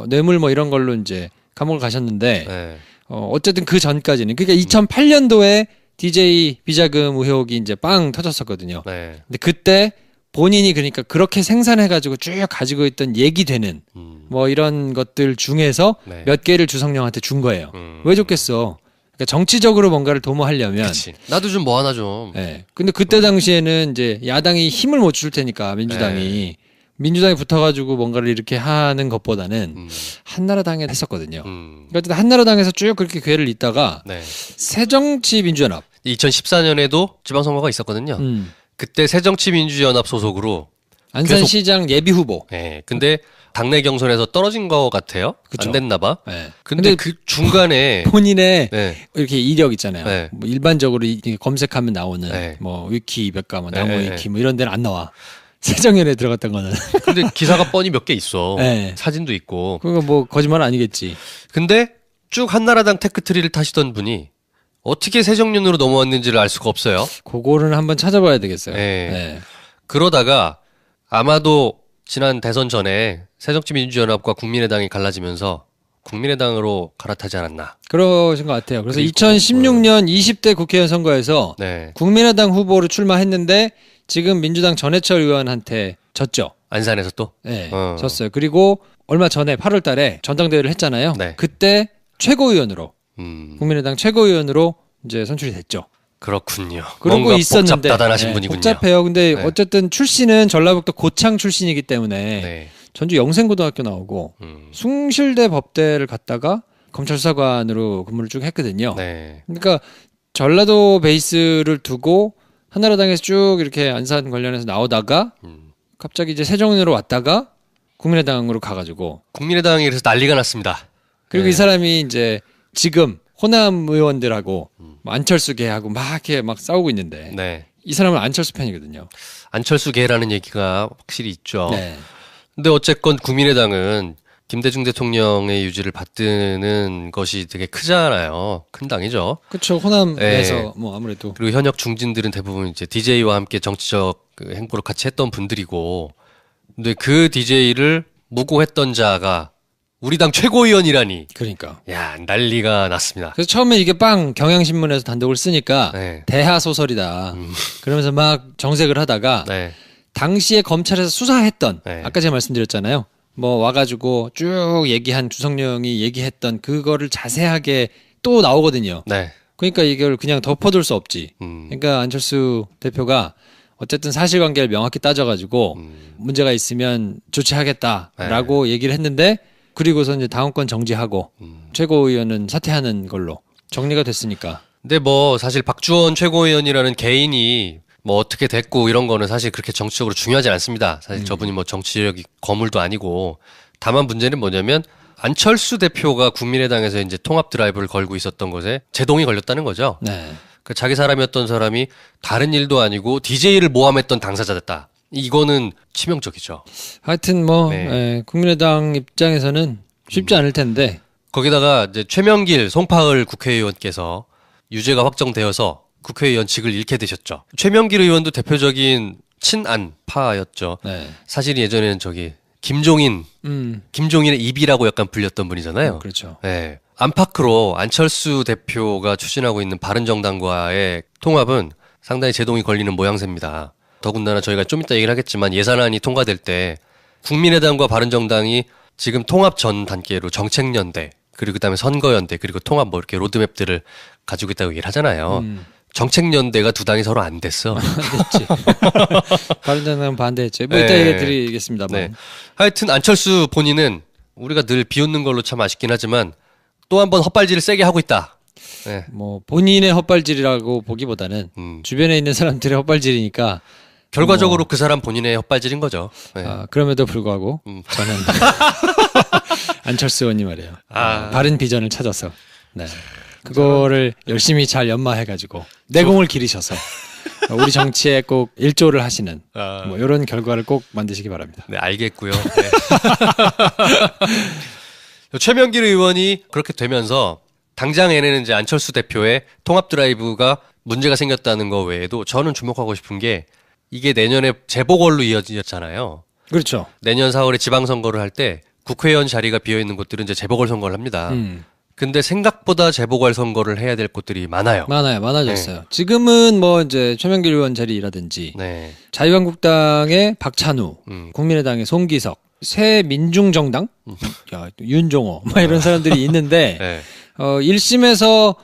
뇌물 뭐 이런 걸로 이제 감옥을 가셨는데 네. 어쨌든 그 전까지는 그러니까 2008년도에 DJ 비자금 의혹이 이제 빵 터졌었거든요. 네. 근데 그때 본인이 그러니까 그렇게 생산해가지고 쭉 가지고 있던 얘기되는 뭐 이런 것들 중에서 네. 몇 개를 주성룡한테 준 거예요. 왜 줬겠어? 그러니까 정치적으로 뭔가를 도모하려면. 그치. 나도 좀 뭐 하나 좀. 네. 근데 그때 당시에는 이제 야당이 힘을 못 줄 테니까 민주당이 민주당이 붙어가지고 뭔가를 이렇게 하는 것보다는 한나라당에 했었거든요. 그러니까 한나라당에서 쭉 그렇게 기회를 잇다가 네. 새정치민주연합 2014년에도 지방선거가 있었거든요. 그때 새정치민주연합 소속으로 안산시장 예비 후보. 네. 근데 당내 경선에서 떨어진 것 같아요. 그쵸. 안 됐나 봐. 네. 근데 그 중간에 본인의 네. 이렇게 이력 있잖아요. 네. 뭐 일반적으로 검색하면 나오는 네. 뭐 위키 백과 뭐 네, 나무 네, 위키 뭐 이런 데는 안 나와. 세정연에 들어갔던 거는. 근데 기사가 뻔히 몇 개 있어. 네. 사진도 있고. 그거 뭐 거짓말 아니겠지. 근데 쭉 한나라당 테크트리를 타시던 분이 어떻게 새정년으로 넘어왔는지를 알 수가 없어요. 그거를 한번 찾아봐야 되겠어요. 네. 네. 그러다가 아마도 지난 대선 전에 새정치민주연합과 국민의당이 갈라지면서 국민의당으로 갈아타지 않았나. 그러신 것 같아요. 그래서 그리고, 2016년 20대 국회의원 선거에서 네. 국민의당 후보로 출마했는데 지금 민주당 전해철 의원한테 졌죠. 안산에서 또? 네, 어. 졌어요. 그리고 얼마 전에 8월 달에 전당대회를 했잖아요. 네. 그때 최고위원으로 국민의당 최고위원으로 이제 선출이 됐죠. 그렇군요. 그러고 뭔가 있었는데 복잡다단하신 분이군요. 복잡해요. 근데 네. 어쨌든 출신은 전라북도 고창 출신이기 때문에 네. 전주 영생고등학교 나오고 숭실대 법대를 갔다가 검찰수사관으로 근무를 쭉 했거든요. 네. 그러니까 전라도 베이스를 두고 한나라당에서 쭉 이렇게 안산 관련해서 나오다가 갑자기 이제 세정으로 왔다가 국민의당으로 가가지고 국민의당이 그래서 난리가 났습니다. 그리고 네. 이 사람이 이제 지금 호남 의원들하고 뭐 안철수 계하고 막 이렇게 막 싸우고 있는데 네. 이 사람은 안철수 편이거든요. 안철수계라는 얘기가 확실히 있죠. 네. 근데 어쨌건 국민의당은 김대중 대통령의 유지를 받드는 것이 되게 크잖아요. 큰 당이죠. 그렇죠. 호남에서 네. 뭐 아무래도 그리고 현역 중진들은 대부분 이제 DJ와 함께 정치적 그 행보를 같이 했던 분들이고, 근데 그 DJ를 무고했던 자가 우리 당 최고위원이라니, 그러니까. 야, 난리가 났습니다. 그래서 처음에 이게 빵 경향신문에서 단독을 쓰니까 네. 대하 소설이다. 그러면서 막 정색을 하다가 네. 당시에 검찰에서 수사했던 네. 아까 제가 말씀드렸잖아요. 뭐 와가지고 쭉 얘기한 주성룡이 얘기했던 그거를 자세하게 또 나오거든요. 네. 그러니까 이걸 그냥 덮어둘 수 없지. 음. 그러니까 안철수 대표가 어쨌든 사실관계를 명확히 따져가지고 문제가 있으면 조치하겠다라고 얘기를 했는데 그리고서 이제 당원권 정지하고 최고위원은 사퇴하는 걸로 정리가 됐으니까. 근데 뭐 사실 박주원 최고위원이라는 개인이 뭐 어떻게 됐고 이런 거는 사실 그렇게 정치적으로 중요하지 않습니다. 사실 저분이 뭐 정치력이 거물도 아니고 다만 문제는 뭐냐면 안철수 대표가 국민의당에서 이제 통합 드라이브를 걸고 있었던 것에 제동이 걸렸다는 거죠. 네. 그 자기 사람이었던 사람이 다른 일도 아니고 DJ를 모함했던 당사자됐다. 이거는 치명적이죠. 하여튼 뭐 네. 예, 국민의당 입장에서는 쉽지 않을 텐데. 거기다가 이제 최명길, 송파을 국회의원께서 유죄가 확정되어서 국회의원직을 잃게 되셨죠. 최명길 의원도 대표적인 친안파였죠. 네. 사실 예전에는 김종인의 입이라고 약간 불렸던 분이잖아요. 그렇죠. 네. 안팎으로 안철수 대표가 추진하고 있는 바른정당과의 통합은 상당히 제동이 걸리는 모양새입니다. 더군다나 저희가 좀 이따 얘기를 하겠지만 예산안이 통과될 때 국민의당과 바른정당이 지금 통합 전 단계로 정책연대 그리고 그다음에 선거연대 그리고 통합 뭐 이렇게 로드맵들을 가지고 있다고 얘기를 하잖아요. 정책연대가 두 당이 서로 안 됐어. 안 됐지. 바른정당은 반대했죠. 뭐 이따 네. 얘기 드리겠습니다만. 네. 하여튼 안철수 본인은 우리가 늘 비웃는 걸로 참 아쉽긴 하지만 또 한 번 헛발질을 세게 하고 있다. 네. 뭐 본인의 헛발질이라고 보기보다는 주변에 있는 사람들의 헛발질이니까 결과적으로 그 사람 본인의 헛발질인 거죠. 네. 그럼에도 불구하고 저는 안철수 의원님 말이에요. 바른 비전을 찾아서 네. 그거를 열심히 잘 연마해가지고 내공을 기르셔서 우리 정치에 꼭 일조를 하시는 뭐 이런 결과를 꼭 만드시기 바랍니다. 네, 알겠고요. 네. 최명길 의원이 그렇게 되면서 당장에는 이제 안철수 대표의 통합 드라이브가 문제가 생겼다는 거 외에도 저는 주목하고 싶은 게 이게 내년에 재보궐로 이어졌잖아요. 그렇죠. 내년 4월에 지방선거를 할 때 국회의원 자리가 비어있는 곳들은 이제 재보궐 선거를 합니다. 근데 생각보다 재보궐 선거를 해야 될 곳들이 많아요. 많아졌어요. 네. 지금은 뭐 이제 최명길 의원 자리라든지 네. 자유한국당의 박찬우, 국민의당의 송기석, 새민중정당, 야, 윤종호, 막 이런 사람들이 있는데 네. 1심에서